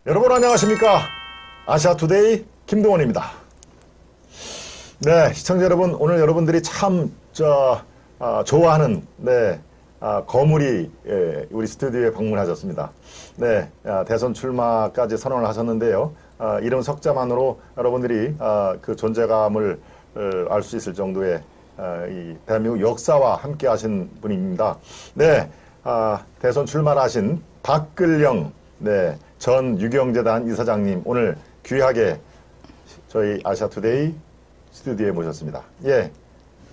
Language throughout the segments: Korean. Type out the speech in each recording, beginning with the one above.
여러분 안녕하십니까? 아시아투데이 김동원입니다. 네, 시청자 여러분, 오늘 여러분들이 참 좋아하는 거물이 우리 스튜디오에 방문하셨습니다. 네, 대선 출마까지 선언을 하셨는데요. 이름 석자만으로 여러분들이 그 존재감을 알 수 있을 정도의 이 대한민국 역사와 함께 하신 분입니다. 네, 대선 출마를 하신 박근령 전 유경재단 이사장님 오늘 귀하게 저희 아시아투데이 스튜디오에 모셨습니다. 예,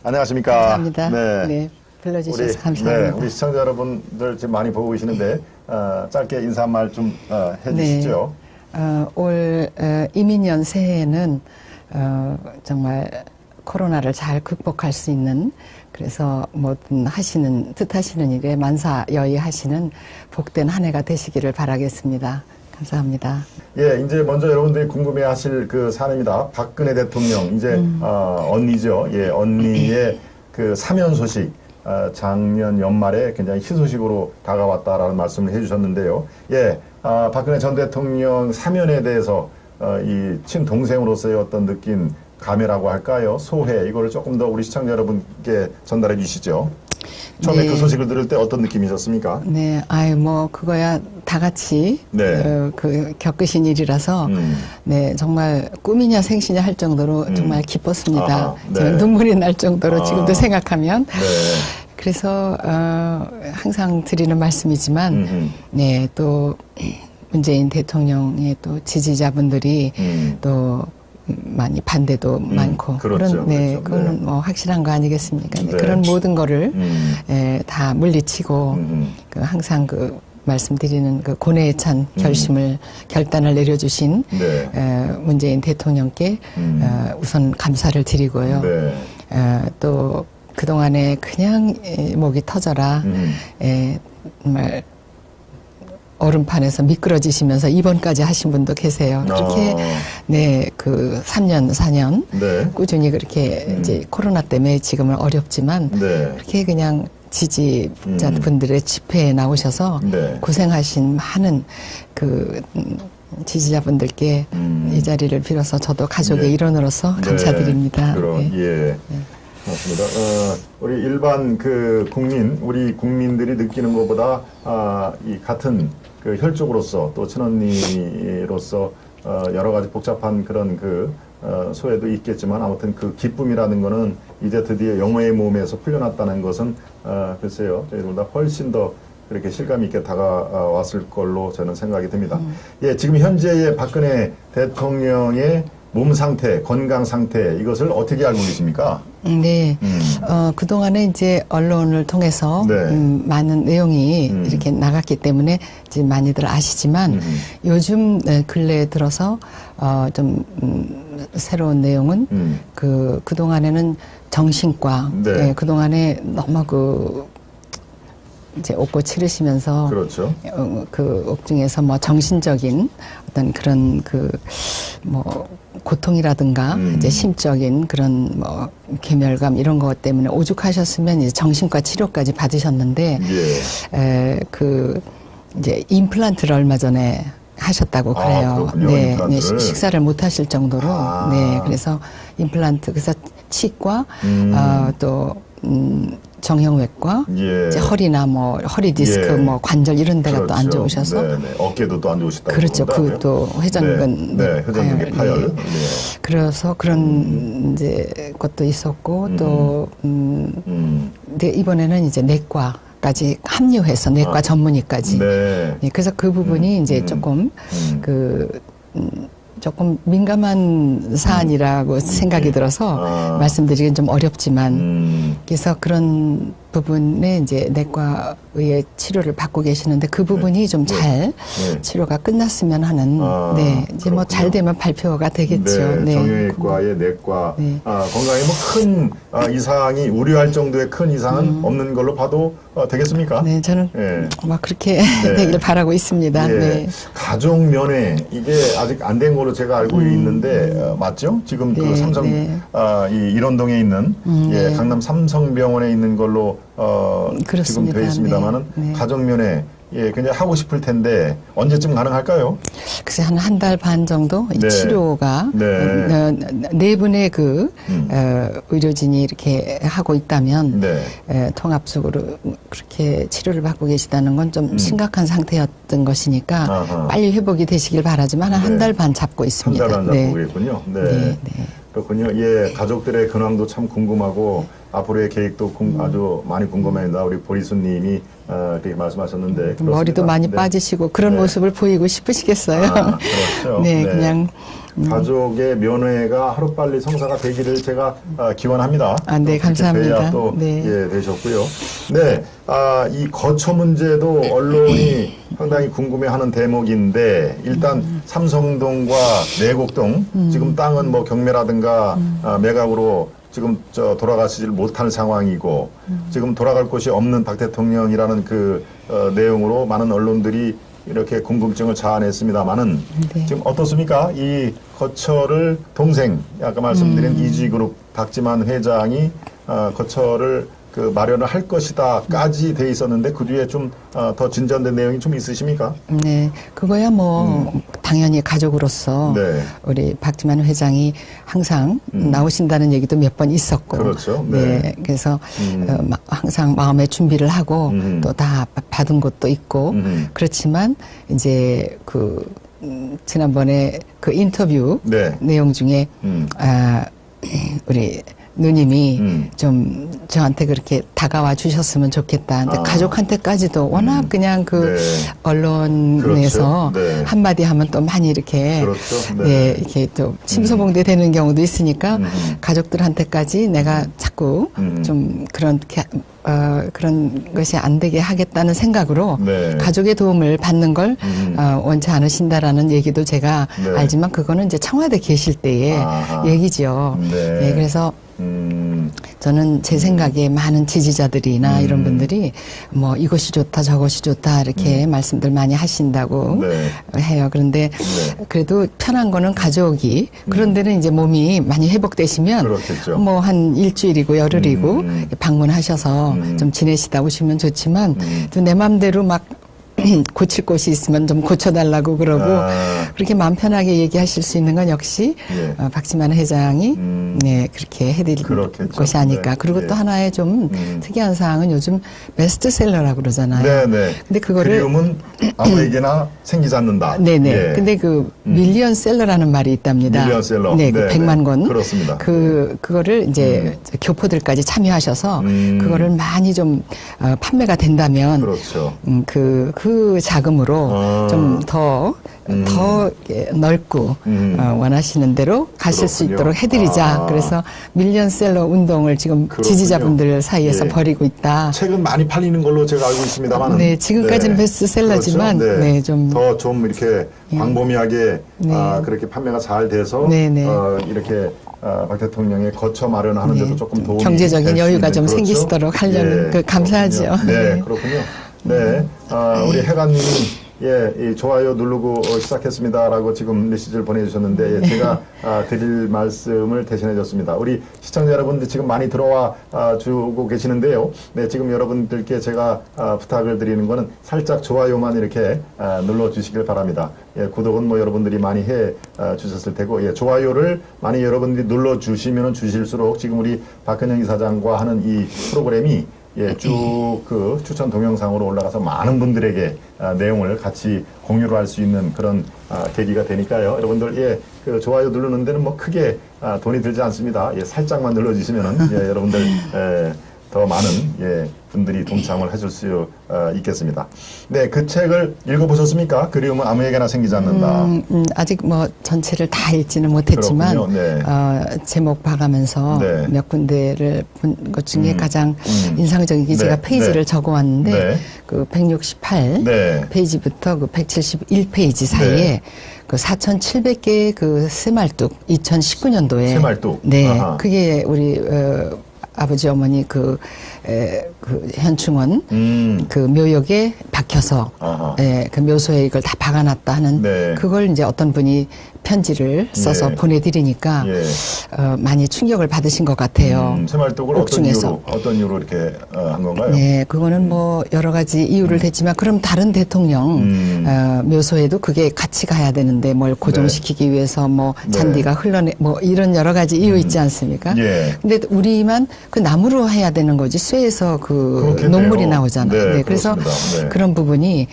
안녕하십니까? 감사합니다. 네, 불러주셔서 감사합니다. 우리 시청자 여러분들 지금 많이 보고 계시는데 짧게 인사 한 말 좀 해주시죠. 네, 올 이민년 새해에는 정말 코로나를 잘 극복할 수 있는, 그래서 뭐든 뜻하시는 일에 만사여의하시는 복된 한 해가 되시기를 바라겠습니다. 감사합니다. 예, 이제 먼저 여러분들이 궁금해하실 그 사람입니다. 박근혜 대통령 이제 언니죠. 예, 언니의 그 사면 소식 작년 연말에 굉장히 희소식으로 다가왔다라는 말씀을 해주셨는데요. 예, 박근혜 전 대통령 사면에 대해서 이 친동생으로서의 어떤 느낀 감회라고 할까요? 소회, 이거를 조금 더 우리 시청자 여러분께 전달해 주시죠. 처음에 그 소식을 들을 때 어떤 느낌이셨습니까? 네, 그거야 다 같이 겪으신 일이라서 네, 정말 꿈이냐 생시냐 할 정도로 정말 기뻤습니다. 네. 눈물이 날 정도로 지금도 생각하면. 네. 그래서 항상 드리는 말씀이지만 네, 또 문재인 대통령의 또 지지자분들이 또 많이 반대도 많고 그렇죠, 그런 그거는 뭐 확실한 거 아니겠습니까? 네. 그런 모든 거를 다 물리치고 항상 말씀드리는 그 고뇌에 찬 결단을 내려주신 문재인 대통령께 우선 감사를 드리고요. 또 그동안에 그냥 목이 터져라 정말 얼음판에서 미끄러지시면서 입원까지 하신 분도 계세요. 그렇게 그 3년, 4년 꾸준히 그렇게 이제 코로나 때문에 지금은 어렵지만 그렇게 그냥 지지자분들의 집회에 나오셔서 고생하신 많은 그 지지자분들께 이 자리를 빌어서 저도 가족의 일원으로서 감사드립니다. 맞습니다. 우리 일반 우리 국민들이 느끼는 것보다 이 같은 그 혈족으로서 또 친언니로서 여러 가지 복잡한 그런 소외도 있겠지만 아무튼 그 기쁨이라는 거는 이제 드디어 영어의 몸에서 풀려났다는 것은 글쎄요, 저희들보다 훨씬 더 그렇게 실감 있게 다가왔을 걸로 저는 생각이 듭니다. 예, 지금 현재의 박근혜 대통령의 몸 상태, 건강 상태, 이것을 어떻게 알고 계십니까? 네. 그동안에 이제 언론을 통해서 많은 내용이 이렇게 나갔기 때문에 이제 많이들 아시지만 요즘 근래에 들어서 좀 새로운 내용은 그동안에는 정신과, 그동안에 너무 이제 옥고 치르시면서 그 옥중에서 뭐 정신적인 어떤 그런 고통이라든가 이제 심적인 그런 괴멸감 이런 것 때문에 오죽하셨으면 이제 정신과 치료까지 받으셨는데 이제 임플란트를 얼마 전에 하셨다고 그래요. 네, 식사를 못 하실 정도로. 그래서 임플란트, 그래서 치과, 또 정형외과, 이제 허리나 허리 디스크, 관절 이런 데가 또 안 좋으셔서. 어깨도 또 안 좋으시다고. 그렇죠. 그또 회전근. 회전근개 파열. 그래서 그런 이제 것도 있었고 또 근데 이번에는 이제 내과까지 합류해서 내과 전문의까지. 그래서 그 부분이 이제 조금 조금 민감한 사안이라고 생각이 들어서 말씀드리긴 좀 어렵지만 그래서 그런 부분에 이제 내과의 치료를 받고 계시는데 그 부분이 좀 잘 치료가 끝났으면 하는 이제 뭐 잘 되면 발표가 되겠죠. 정형외과의 내과 건강에 큰 이상이 우려할 정도의 큰 이상은 없는 걸로 봐도 되겠습니까? 네, 저는 막 그렇게 되기를 바라고 있습니다. 가족 면회 이게 아직 안 된 걸로 제가 알고 있는데 맞죠? 지금 그 삼성 이 일원동에 있는 강남 삼성병원에 있는 걸로 지금 되어 있습니다만은 가족 면회 굉장히 하고 싶을 텐데 언제쯤 가능할까요? 글쎄 한 달 반 정도 이 네. 치료가 네. 네 분의 그 의료진이 이렇게 하고 있다면 네. 통합적으로 그렇게 치료를 받고 계시다는 건 좀 심각한 상태였던 것이니까 아하. 빨리 회복이 되시길 바라지만 한 달 반 잡고 있습니다. 한 달 반 잡고 계군요. 네. 네, 네. 그렇군요. 예, 가족들의 근황도 참 궁금하고 앞으로의 계획도 아주 많이 궁금합니다. 우리 보리수님이 그렇게 말씀하셨는데 그렇습니다. 머리도 많이 네. 빠지시고 그런 네. 모습을 보이고 싶으시겠어요. 아, 그렇죠. 네, 그냥 가족의 면회가 하루빨리 성사가 되기를 제가 기원합니다. 아, 네, 또 그렇게 감사합니다. 돼야 또 네. 예, 되셨고요. 네, 이 거처 문제도 언론이 상당히 궁금해하는 대목인데 일단 삼성동과 내곡동 지금 땅은 뭐 경매라든가 매각으로 지금 돌아가시질 못할 상황이고 지금 돌아갈 곳이 없는 박 대통령이라는 그 내용으로 많은 언론들이 이렇게 궁금증을 자아냈습니다만은 네. 지금 어떻습니까? 이 거처를 동생 아까 말씀드린 이지그룹 박지만 회장이 거처를 그 마련을 할 것이다까지 돼 있었는데 그 뒤에 좀 더 진전된 내용이 좀 있으십니까? 네, 그거야 뭐 당연히 가족으로서 네. 우리 박지만 회장이 항상 나오신다는 얘기도 몇 번 있었고, 그렇죠. 네, 네. 그래서 항상 마음의 준비를 하고 또 다 받은 것도 있고 그렇지만 이제 그 지난번에 그 인터뷰 네. 내용 중에 우리 누님이 좀 저한테 그렇게 다가와 주셨으면 좋겠다. 근데 가족한테까지도 워낙 그냥 그 네. 언론에서 그렇죠. 네. 한마디 하면 또 많이 이렇게 그렇죠. 네. 예, 이렇게 또 침소봉대 되는 경우도 있으니까 가족들한테까지 내가 자꾸 좀 그런 것이 안 되게 하겠다는 생각으로 네. 가족의 도움을 받는 걸 원치 않으신다라는 얘기도 제가 네. 알지만 그거는 이제 청와대 계실 때의 아하. 얘기죠. 네. 네, 그래서 저는 제 생각에 많은 지지자들이나 이런 분들이 뭐 이것이 좋다 저것이 좋다 이렇게 말씀들 많이 하신다고 네. 해요. 그런데 그래도 편한 거는 가족이 그런 데는 이제 몸이 많이 회복되시면 그렇겠죠. 뭐 한 일주일이고 열흘이고 방문하셔서 좀 지내시다 오시면 좋지만 또 내 맘대로 막 고칠 곳이 있으면 좀 고쳐달라고 그러고 그렇게 마음 편하게 얘기하실 수 있는 건 역시 예. 박지만 회장이 네, 그렇게 해드릴 그렇겠죠. 것이 아닐까. 네. 그리고 예. 또 하나의 좀 특이한 사항은 요즘 베스트셀러라고 그러잖아요. 네네. 근데 그거를 그리움은 아무에게나 생기지 않는다. 네네. 예. 근데 그 밀리언셀러라는 말이 있답니다. 밀리언셀러. 네, 그 네네. 100만 권. 그렇습니다. 그거를 이제 교포들까지 참여하셔서 그거를 많이 좀 판매가 된다면 그렇죠. 그 자금으로 좀 더 넓고 원하시는 대로 가실 수 그렇군요. 있도록 해드리자. 그래서 밀리언셀러 운동을 지금 그렇군요. 지지자분들 사이에서 예. 벌이고 있다. 책은 많이 팔리는 걸로 제가 알고 있습니다만. 네, 지금까지는 베스트셀러지만, 그렇죠. 네, 좀. 더 좀 이렇게 광범위하게 네. 그렇게 판매가 잘 돼서 네, 네. 이렇게 박 대통령의 거처 마련하는 데도 네. 조금 도움이 경제적인 될수 여유가 있는, 좀 그렇죠? 생기시도록 하려는 그 감사하죠. 그렇군요. 네, 네. 그렇군요. 네, 우리 해관님이 이 좋아요 누르고 시작했습니다라고 지금 메시지를 보내주셨는데 제가 드릴 말씀을 대신해줬습니다. 우리 시청자 여러분들 지금 많이 들어와 주고 계시는데요. 네, 지금 여러분들께 제가 부탁을 드리는 거는 살짝 좋아요만 이렇게 눌러주시길 바랍니다. 예, 구독은 뭐 여러분들이 많이 해 주셨을 테고, 예, 좋아요를 많이 여러분들이 눌러주시면 주실수록 지금 우리 박근영 이사장과 하는 이 프로그램이 예, 쭉 그 추천 동영상으로 올라가서 많은 분들에게 내용을 같이 공유를 할 수 있는 그런 계기가 되니까요. 여러분들, 예, 그 좋아요 누르는 데는 뭐 크게 돈이 들지 않습니다. 예, 살짝만 눌러주시면은, 예, 여러분들, 더 많은, 예, 분들이 동참을 해줄 수 있겠습니다. 네, 그 책을 읽어보셨습니까? 그리움은 아무에게나 생기지 않는다. 아직 뭐 전체를 다 읽지는 못했지만 그렇군요. 네. 제목 봐가면서 네. 몇 군데를 본 것 중에 가장 인상적이게 네. 제가 페이지를 네. 적어왔는데 네. 그 168 네. 페이지부터 그 171페이지 사이에 네. 그 4,700개의 그 새말뚝 2019년도에 새말뚝. 네, 아하. 그게 우리 아버지 어머니 그 그 현충원 그 묘역에 박혀서 그 묘소에 이걸 다 박아놨다 하는 네. 그걸 이제 어떤 분이 편지를 써서 네. 보내드리니까 예. 많이 충격을 받으신 것 같아요. 새말뚝을 옥중에서. 어떤 이유로 이렇게 한 건가요? 네, 그거는 뭐 여러 가지 이유를 댔지만 그럼 다른 대통령 묘소에도 그게 같이 가야 되는데 뭘 고정시키기 위해서 뭐 잔디가 흘러내 뭐 이런 여러 가지 이유 있지 않습니까? 예. 근데 우리만 그 나무로 해야 되는 거지 쇠에서 그 그렇겠네요. 녹물이 나오잖아요. 네, 그래서 그렇습니다. 네. 그런 부분이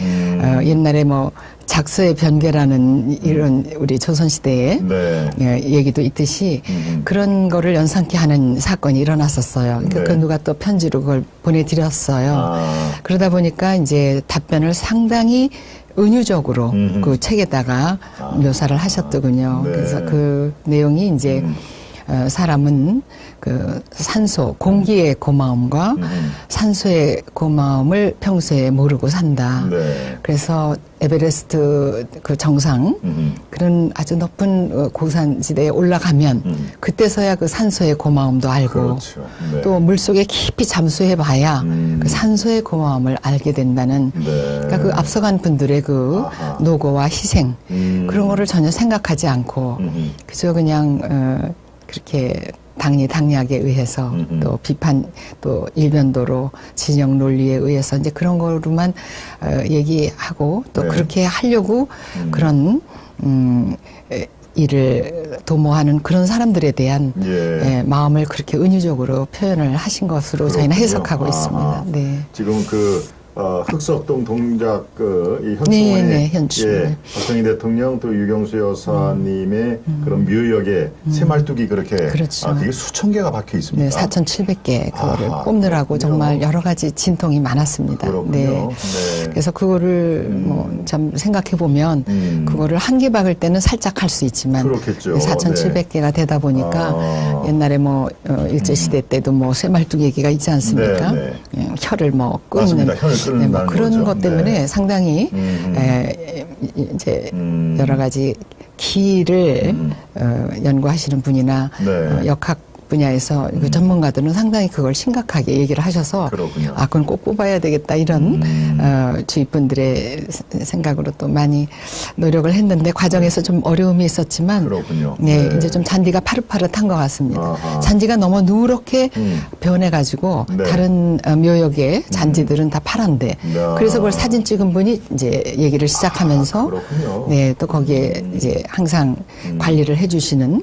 옛날에 뭐 작서의 변계라는 이런 우리 조선시대에 네. 얘기도 있듯이 그런 거를 연상케 하는 사건이 일어났었어요. 그러니까 네. 그 누가 또 편지로 그걸 보내드렸어요. 그러다 보니까 이제 답변을 상당히 은유적으로 그 책에다가 묘사를 하셨더군요. 네. 그래서 그 내용이 이제 사람은 그 산소, 공기의 고마움과 산소의 고마움을 평소에 모르고 산다. 네. 그래서 에베레스트 그 정상, 그런 아주 높은 고산지대에 올라가면 그때서야 그 산소의 고마움도 알고 그렇죠. 네. 또 물속에 깊이 잠수해 봐야 그 산소의 고마움을 알게 된다는 네. 그러니까 그 앞서간 분들의 그 노고와 희생 그런 거를 전혀 생각하지 않고 그저 그냥 그렇게 당리당략에 의해서 또 비판 또 일변도로 진영 논리에 의해서 이제 그런 거로만 얘기하고 또 네. 그렇게 하려고 그런 일을 도모하는 그런 사람들에 대한 예. 마음을 그렇게 은유적으로 표현을 하신 것으로 저희는 그렇군요. 해석하고 있습니다. 네. 지금 그 흑석동 동작 이 네, 현충원에 네, 현충원. 예, 박정희 대통령 또 유경수 여사님의 그런 묘역에 새말뚝이 그렇게 그렇죠. 그게 수천 개가 박혀 있습니다. 네, 4,700개 그거를 아하, 뽑느라고 그렇군요. 정말 여러 가지 진통이 많았습니다. 그렇군요. 네. 네. 그래서 그거를 뭐 참 생각해 보면 그거를 한 개 박을 때는 살짝 할 수 있지만 그렇겠죠. 4,700개가 되다 보니까 옛날에 뭐 일제 시대 때도 뭐 쇠말뚝 얘기가 있지 않습니까? 네, 네. 혀를 뭐 맞습니다. 끊는 혀를 끊는다는 뭐 그런 거죠. 것 때문에 네. 상당히 이제 여러 가지 기를 연구하시는 분이나 네. 역학 분야에서 그 전문가들은 상당히 그걸 심각하게 얘기를 하셔서 그렇군요. 그건 꼭 뽑아야 되겠다 이런 주위 분들의 생각으로 또 많이 노력을 했는데 과정에서 좀 어려움이 있었지만 그렇군요. 네, 네. 이제 좀 잔디가 파릇파릇한 것 같습니다. 아하. 잔디가 너무 누렇게 변해가지고 네. 다른 묘역의 잔디들은 다 파란데 야. 그래서 그걸 사진 찍은 분이 이제 얘기를 시작하면서 그렇군요. 네, 또 거기에 이제 항상 관리를 해주시는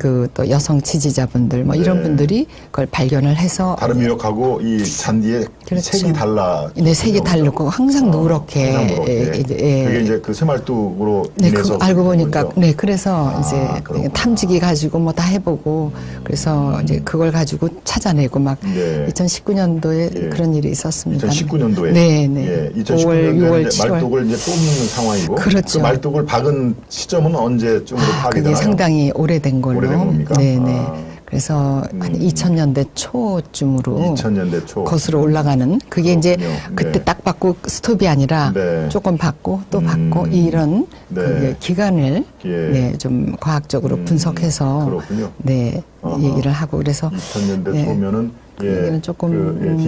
그 또 여성 지지자분들 뭐 이런 네. 분들이 그걸 발견을 해서 다른 묘역하고 이 잔디의 그렇죠. 색이 달라. 네, 색이 다르고 항상 누렇게 항상 누렇게. 예. 그게 이제 그 새말뚝으로 네, 인해서 그거 알고 그런 보니까 거죠. 네, 그래서 이제 그렇구나. 탐지기 가지고 뭐 다 해보고 그래서 이제 그걸 가지고 찾아내고 막 네. 2019년도에 예. 그런 일이 있었습니다. 2019년도에 네, 네. 예, 5월, 2019년도에 6월, 7월. 말뚝을 이제 뽑는 상황이고 그렇죠. 그 말뚝을 박은 시점은 언제쯤으로 파악이 그게 되나요? 상당히 오래된 걸로. 오래된 겁니까? 네, 네. 아. 그래서 한 2000년대 초쯤으로 2000년대 초 거슬러 올라가는 그게 이제 그렇군요. 그때 네. 딱 받고 스톱이 아니라 네. 조금 받고 또 받고 이런 네. 그 기간을 예. 네, 좀 과학적으로 분석해서 그렇군요. 네, 아하. 얘기를 하고 그래서 2000년대 네. 초면은 그 얘기는 조금,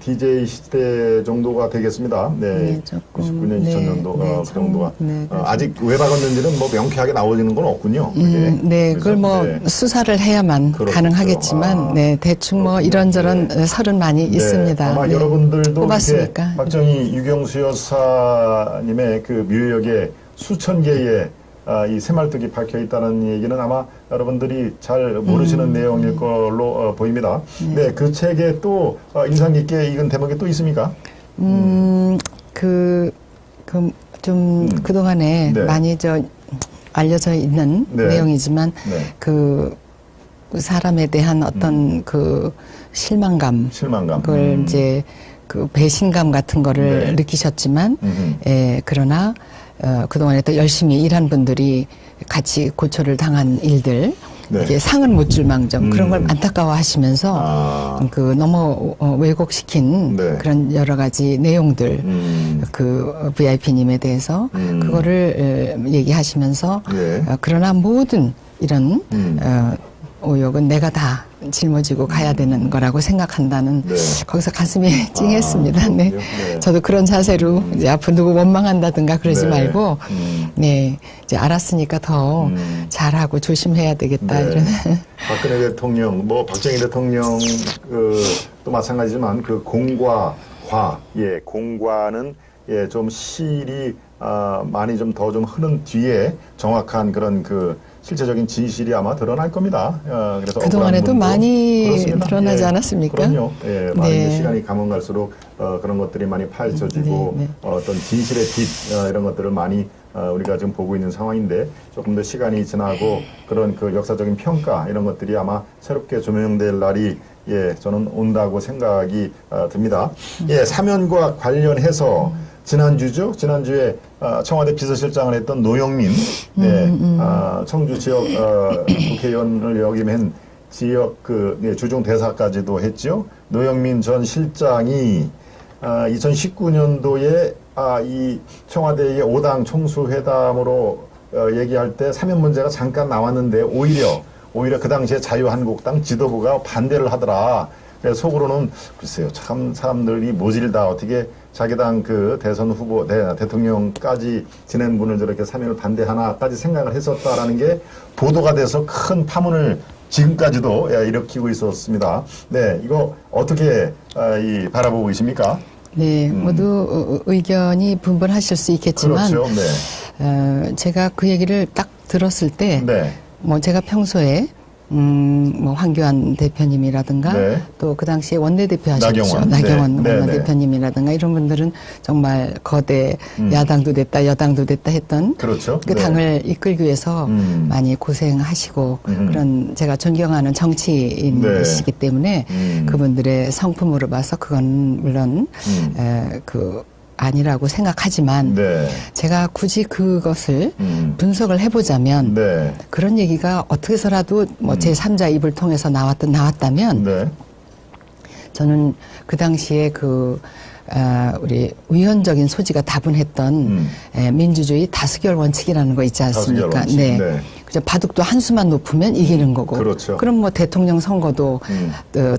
DJ 시대 정도가 되겠습니다. 네, 네, 조금, 99년, 네, 2000년도 네, 그 정도가 네, 아직 왜 박았는지는 뭐 명쾌하게 나오지는 건 없군요. 그게. 네, 그걸 뭐 네. 수사를 해야만 그렇겠죠. 가능하겠지만, 네, 대충 뭐 그렇군요. 이런저런 설은 많이 네, 있습니다. 아마 네. 여러분들도 이렇게 뽑았으니까. 박정희 유경수 여사님의 그 묘역에 수천 개의 이 새말뚝이 박혀 있다는 얘기는 아마 여러분들이 잘 모르시는 내용일 걸로 보입니다. 네, 그 책에 또 인상 깊게 읽은 대목이 또 있습니까? 그동안에 네. 많이 알려져 있는 네. 내용이지만, 네. 그 사람에 대한 어떤 그 실망감, 그걸 이제 그 배신감 같은 거를 네. 느끼셨지만, 그러나, 그동안에 또 열심히 일한 분들이 같이 고초를 당한 일들, 네. 이게 상은 못 줄 망정 그런 걸 안타까워 하시면서 그 너무 왜곡시킨 네. 그런 여러 가지 내용들 그 VIP님에 대해서 그거를 얘기하시면서 네. 그러나 모든 이런 의혹은 내가 다 짊어지고 가야 되는 거라고 생각한다는 네. 거기서 가슴이 찡했습니다. 네. 네. 저도 그런 자세로 이제 앞으로 누구 원망한다든가 그러지 네. 말고 네. 이제 알았으니까 더 잘하고 조심해야 되겠다 네. 이런. 박근혜 대통령, 뭐 박정희 대통령 또 마찬가지지만 그 공과 과, 예, 공과는 예, 좀 실이 많이 좀 더 좀 흐른 뒤에 정확한 그런 그 실제적인 진실이 아마 드러날 겁니다. 그래서 그동안에도 억울한 분도 많이 그렇습니다. 드러나지 예, 않았습니까? 그럼요. 예, 많이 네. 시간이 가면 갈수록 그런 것들이 많이 파헤쳐지고 네, 네. 어떤 진실의 빛 이런 것들을 많이 우리가 지금 보고 있는 상황인데 조금 더 시간이 지나고 그런 그 역사적인 평가 이런 것들이 아마 새롭게 조명될 날이 예, 저는 온다고 생각이 듭니다. 예, 사면과 관련해서 지난주죠? 지난주에 청와대 비서실장을 했던 노영민 청주 지역 국회의원을 역임한 지역 주중 대사까지도 했죠. 노영민 전 실장이 2019년도에 이 청와대의 5당 총수회담으로 얘기할 때 사면 문제가 잠깐 나왔는데 오히려 그 당시에 자유한국당 지도부가 반대를 하더라. 그래서 속으로는 글쎄요, 참 사람들이 모질다. 어떻게 자기 당 그 대선 후보, 대통령까지 지낸 분을 저렇게 사면을 반대하나까지 생각을 했었다라는 게 보도가 돼서 큰 파문을 지금까지도 일으키고 있었습니다. 네, 이거 어떻게 바라보고 계십니까? 네, 모두 의견이 분분하실 수 있겠지만, 그렇죠. 네. 제가 그 얘기를 딱 들었을 때, 네. 뭐 제가 평소에 뭐 황교안 대표님이라든가 네. 또 그 당시에 원내대표 하셨죠. 네. 나경원 네. 원내대표님이라든가 이런 분들은 정말 거대 야당도 됐다 여당도 됐다 했던 그렇죠. 그 네. 당을 이끌기 위해서 많이 고생하시고 그런 제가 존경하는 정치인이시기 때문에 그분들의 성품으로 봐서 그건 물론 아니라고 생각하지만 네. 제가 굳이 그것을 분석을 해보자면 네. 그런 얘기가 어떻게 해서라도 뭐 제3자 입을 통해서 나왔다면 네. 저는 그 당시에 우리 위헌적인 소지가 다분했던 민주주의 다수결 원칙이라는 거 있지 않습니까? 다수결 원칙. 네. 네. 그죠. 바둑도 한 수만 높으면 이기는 거고. 그렇죠. 그럼 뭐 대통령 선거도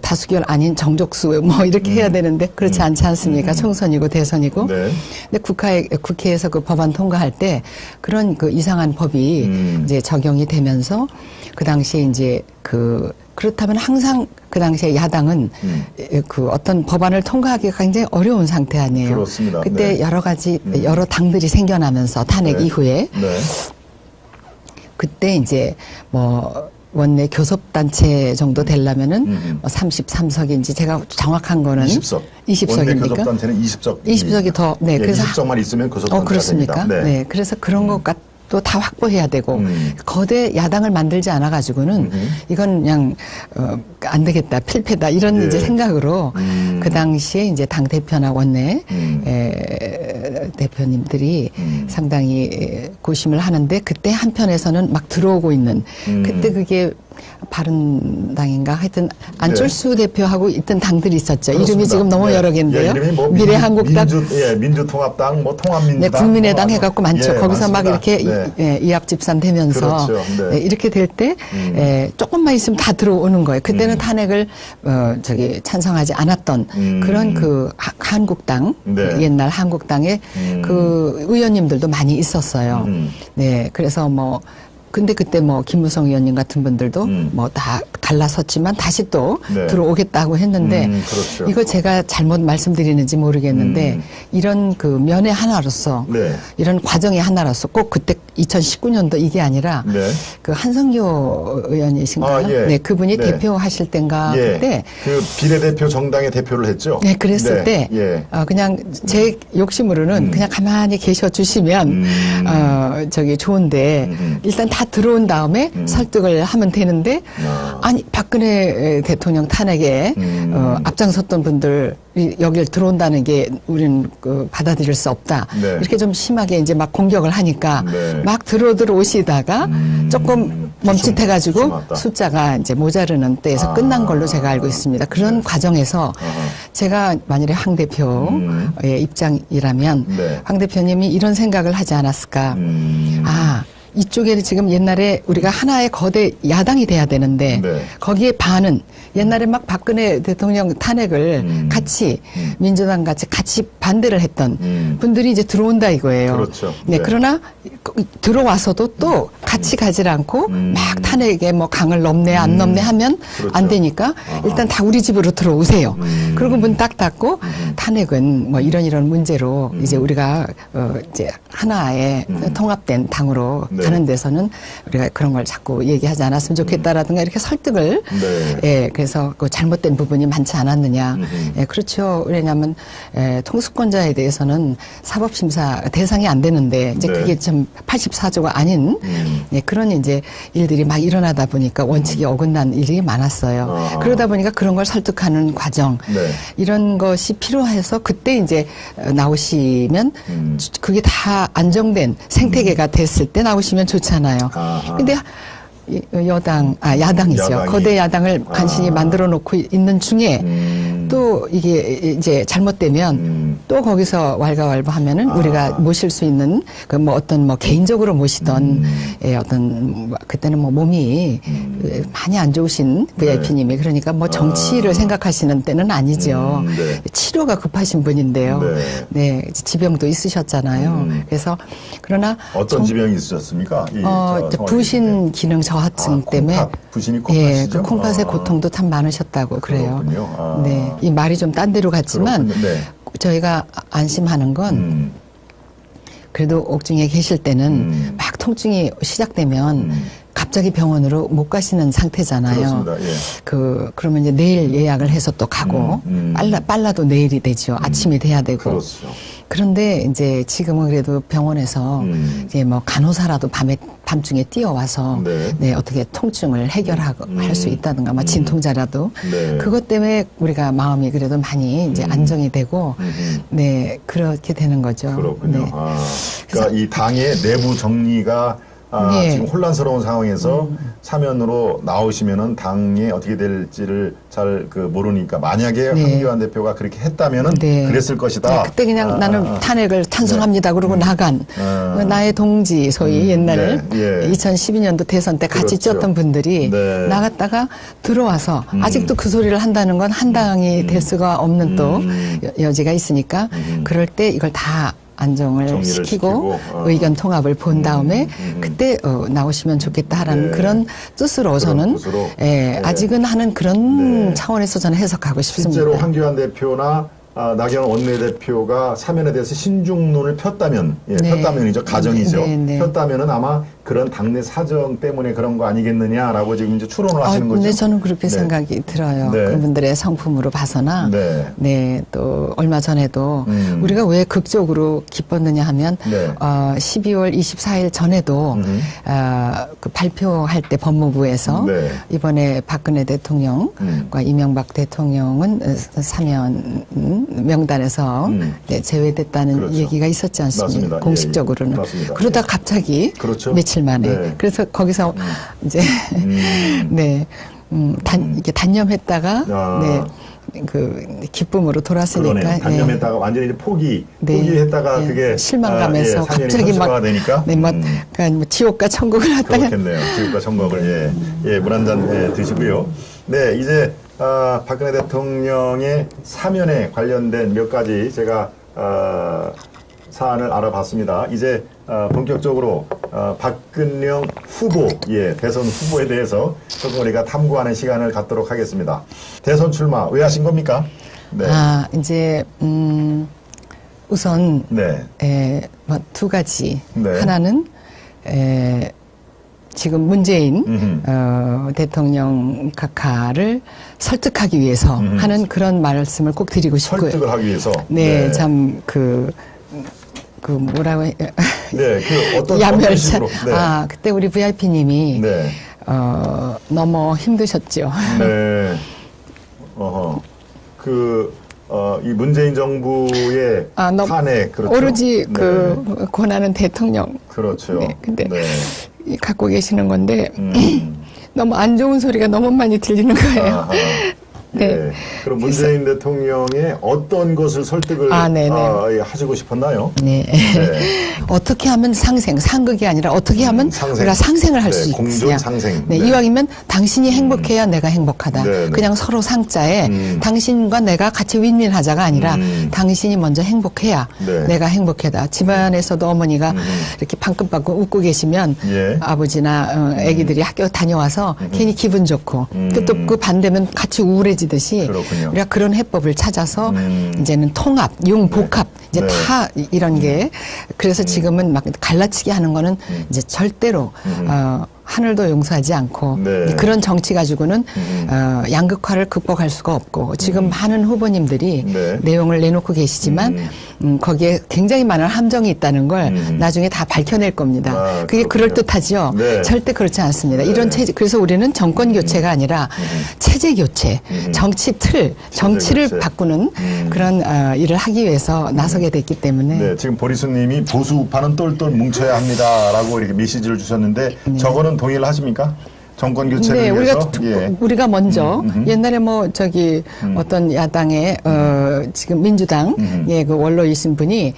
다수결 아닌 정족수 뭐 이렇게 해야 되는데 그렇지 않지 않습니까? 총선이고 대선이고. 네. 근데 국회에서 그 법안 통과할 때 그런 그 이상한 법이 이제 적용이 되면서 그 당시에 이제 그렇다면 항상 그 당시에 야당은 그 어떤 법안을 통과하기가 굉장히 어려운 상태 아니에요. 그렇습니다. 그때 네. 여러 가지 여러 당들이 생겨나면서 탄핵 네. 이후에 네. 그때 이제 뭐 원내 교섭단체 정도 되려면은 뭐 33석인지 제가 정확한 거는 20석. 20석입니까? 원내 교섭단체는 20석. 20석이 더 네. 예, 그래서 20석만 있으면 교섭단체가 그렇습니까? 됩니다. 네. 그래서 그런 것 또 다 확보해야 되고 거대 야당을 만들지 않아 가지고는 이건 그냥 안 되겠다 필패다 이런 예. 이제 생각으로 그 당시에 이제 당 대표나 원내 대표님들이 상당히 고심을 하는데 그때 한편에서는 막 들어오고 있는 그때 그게 바른당인가 하여튼 안철수 대표하고 있던 당들이 있었죠. 그렇습니다. 이름이 지금 너무 네. 여러 개인데요. 예, 이름이 뭐 미래한국당, 민주통합당, 뭐 통합민주당, 네, 국민의당 해갖고 많죠. 예, 거기서 많습니다. 막 이렇게 네. 이합집산되면서 그렇죠. 네. 이렇게 될 때 조금만 있으면 다 들어오는 거예요. 그때는 탄핵을 찬성하지 않았던 그런 그 한국당 네. 옛날 한국당의 그 의원님들도 많이 있었어요. 네, 그래서 뭐. 근데 그때 뭐 김무성 의원님 같은 분들도 뭐 다 갈라섰지만 다시 또 네. 들어오겠다고 했는데 그렇죠. 이거 제가 잘못 말씀드리는지 모르겠는데 이런 그 면의 하나로서 네. 이런 과정의 하나로서 꼭 그때 2019년도 이게 아니라 네. 그 한성교 의원이신가요? 예. 네, 그분이 네. 대표하실 땐가 예. 그때 그 비례대표 정당의 대표를 했죠. 네, 그랬을 때 예. 그냥 제 욕심으로는 그냥 가만히 계셔 주시면 좋은데 일단 다 들어온 다음에 설득을 하면 되는데 아니 박근혜 대통령 탄핵에 앞장섰던 분들 여길 들어온다는 게 우리는 받아들일 수 없다. 네. 이렇게 좀 심하게 이제 막 공격을 하니까 네. 막 들어오시다가 조금 멈칫해가지고 주춤했다. 숫자가 이제 모자르는 때에서 끝난 걸로 제가 알고 있습니다. 그런 과정에서 제가 만일에 황 대표의 입장이라면 네. 황 대표님이 이런 생각을 하지 않았을까. 이쪽에는 지금 옛날에 우리가 하나의 거대 야당이 돼야 되는데 네. 거기에 반은 옛날에 막 박근혜 대통령 탄핵을 같이 민주당 같이 반대를 했던 분들이 이제 들어온다 이거예요. 그렇죠. 네, 네. 그러나 들어와서도 또 같이 가지 않고 막 탄핵에 뭐 강을 넘네 안 넘네 하면 그렇죠. 안 되니까 일단 다 우리 집으로 들어오세요. 그리고 문 딱 닫고 탄핵은 뭐 이런 문제로 이제 우리가 이제 하나의 통합된 당으로 네. 가는 데서는 우리가 그런 걸 자꾸 얘기하지 않았으면 좋겠다라든가 이렇게 설득을 네. 예, 그래서 그 잘못된 부분이 많지 않았느냐. 예, 그렇죠. 왜냐하면 통수권자에 대해서는 사법심사 대상이 안 되는데 이제 네. 그게 좀 84조가 아닌 예, 그런 이제 일들이 막 일어나다 보니까 원칙이 어긋난 일이 많았어요. 아하. 그러다 보니까 그런 걸 설득하는 과정 네. 이런 것이 필요해서 그때 이제 나오시면 그게 다 안정된 생태계가 됐을 때 나오시면 좋잖아요. 아하. 근데 야당이죠. 야당이. 거대 야당을 간신히 만들어 놓고 있는 중에 또 이게 이제 잘못되면 또 거기서 왈가왈부하면은 우리가 모실 수 있는 그 뭐 어떤 뭐 개인적으로 모시던 어떤 그때는 뭐 몸이 많이 안 좋으신 VIP님이 그러니까 뭐 정치를 생각하시는 때는 아니죠. 네. 치료가 급하신 분인데요. 네. 네, 지병도 있으셨잖아요. 그래서 그러나 어떤 지병이 있으셨습니까? 부신 기능 저하증 때문에 콩팥, 부신이 예, 콩팥이죠? 그 콩팥의 고통도 참 많으셨다고 그래요. 그렇군요. 네, 이 말이 좀 딴 데로 갔지만 그렇군요. 네. 저희가 안심하는 건 그래도 옥중에 계실 때는 막 통증이 시작되면 갑자기 병원으로 못 가시는 상태잖아요. 그렇습니다. 예. 그러면 이제 내일 예약을 해서 또 가고 빨라도 내일이 되죠. 아침이 돼야 되고. 그렇죠. 그런데 이제 지금은 그래도 병원에서 이제 뭐 간호사라도 밤중에 뛰어와서 네. 어떻게 통증을 해결하고 할 수 있다든가 뭐 진통제라도 네. 그것 때문에 우리가 마음이 그래도 많이 이제 안정이 되고 네 그렇게 되는 거죠. 그렇군요. 네. 그러니까 이 당의 내부 정리가 네. 지금 혼란스러운 상황에서 사면으로 나오시면은 당이 어떻게 될지를 잘 모르니까 만약에 네. 황교안 대표가 그렇게 했다면은 네. 그랬을 것이다. 네, 그때 그냥 나는 탄핵을 찬성합니다. 그러고 나간 나의 동지 소위 옛날에 네. 예. 2012년도 대선 때 같이 그렇죠. 쪘던 분들이 네. 나갔다가 들어와서 아직도 그 소리를 한다는 건 한 당이 될 수가 없는 또 여지가 있으니까 그럴 때 이걸 다 안정을 정리를 시키고 시키고, 의견 통합을 본 다음에 그때 나오시면 좋겠다라는 네. 그런 뜻으로 저는 뜻으로. 예, 네. 아직은 하는 그런 네. 차원에서 저는 해석하고 싶습니다. 실제로 황교안 대표나 나경원 원내대표가 사면에 대해서 신중론을 폈다면, 네. 폈다면이죠. 가정이죠. 네, 네. 폈다면은 아마 그런 당내 사정 때문에 그런 거 아니겠느냐라고 지금 이제 추론을 하시는 거죠. 네, 저는 그렇게 네. 생각이 들어요. 네. 그분들의 성품으로 봐서나. 네. 네, 또 얼마 전에도 우리가 왜 극적으로 기뻤느냐 하면 네. 12월 24일 전에도 그 발표할 때 법무부에서 네. 이번에 박근혜 대통령과 이명박 대통령은 사면 명단에서 네, 제외됐다는 그렇죠. 얘기가 있었지 않습니까? 맞습니다. 공식적으로는. 예, 예. 맞습니다. 그러다 갑자기 그렇죠. 며칠 만에. 네. 그래서 거기서 이제 네. 이게 단념했다가 네. 그 기쁨으로 돌았으니까 그러네. 단념했다가 완전히 이제 포기했다가 네. 그게 실망감에서 사면이 갑자기 막 현실화가 되니까 네, 그러니까 뭐 지옥과 천국을 왔다가 그렇겠네요. 지금과 선거를 물 한 잔 드시고요. 네, 이제 박근혜 대통령의 사면에 관련된 몇 가지 제가 사안을 알아봤습니다. 이제 본격적으로 박근영 후보, 대선 후보에 대해서 조금 우리가 탐구하는 시간을 갖도록 하겠습니다. 대선 출마 왜 하신 겁니까? 네. 이제 우선 네. 뭐 두 가지. 네. 하나는 지금 문재인 대통령 각하를 설득하기 위해서 하는 그런 말씀을 꼭 드리고 싶고요. 설득을 하기 위해서. 네, 참 그 뭐라고 해? 네, 그 어떤 야멸차. 식으로? 네. 그때 우리 VIP님이 네. 너무 힘드셨죠. 네. 이 문재인 정부의 탄핵, 그렇죠. 오로지 네. 그 권하는 대통령. 그렇죠. 네, 근데 네. 갖고 계시는 건데 너무 안 좋은 소리가 너무 많이 들리는 거예요. 아하. 네. 예. 그럼 문재인 대통령의 어떤 것을 설득을 하시고 싶었나요? 네. 네. 어떻게 하면 상극이 아니라 어떻게 하면 우리가 상생을 할 수 공존 있어요. 상생. 네. 이왕이면 당신이 행복해야 내가 행복하다. 그냥 서로 상자에 당신과 내가 같이 윈윈하자가 아니라 당신이 먼저 행복해야 내가 행복하다. 집안에서도 어머니가 이렇게 방긋방긋 웃고 계시면 아버지나 아기들이 학교 다녀와서 괜히 기분 좋고 또 그 반대면 같이 우울해지듯이 우리가 그런 해법을 찾아서 이제는 통합, 융복합 이제 다 이런 게 그래서 지금은 막 갈라치기 하는 거는 이제 절대로 하늘도 용서하지 않고 그런 정치 가지고는 양극화를 극복할 수가 없고 지금 많은 후보님들이 내용을 내놓고 계시지만 거기에 굉장히 많은 함정이 있다는 걸 나중에 다 밝혀낼 겁니다. 그게 그럴듯하죠. 절대 그렇지 않습니다. 이런 체제 그래서 우리는 정권 교체가 아니라 체제 교체, 정치 틀, 정치를 바꾸는 그런 일을 하기 위해서 나서게 됐기 때문에 지금 보리수님이 보수 우파는 똘똘 뭉쳐야 합니다라고 이렇게 메시지를 주셨는데 저거는 동의를 하십니까? 정권 교체를 위해서? 우리가 먼저 옛날에 뭐 저기 어떤 야당의 지금 민주당의 그 원로이신 분이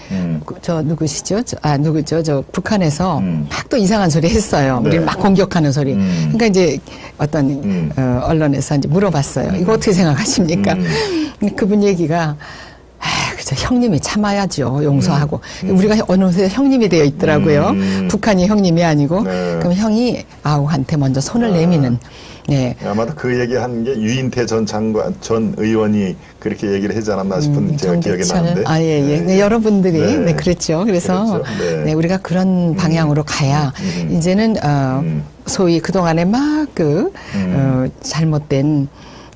저 누구시죠? 누구죠? 저 북한에서 막 또 이상한 소리 했어요. 우리를 막 공격하는 소리. 그러니까 이제 어떤 언론에서 이제 물어봤어요. 이거 어떻게 생각하십니까? 그분 얘기가 그죠. 형님이 참아야죠. 용서하고. 우리가 어느새 형님이 되어 있더라고요. 북한이 형님이 아니고. 그럼 형이 아우한테 먼저 손을 내미는. 네. 아마도 그 얘기한 게 유인태 전 장관, 전 의원이 그렇게 얘기를 하지 않았나 싶은 제가 기억이 나는데. 네, 여러분들이 그랬죠. 그래서 그렇죠. 우리가 그런 방향으로 가야 이제는 소위 그동안에 막 잘못된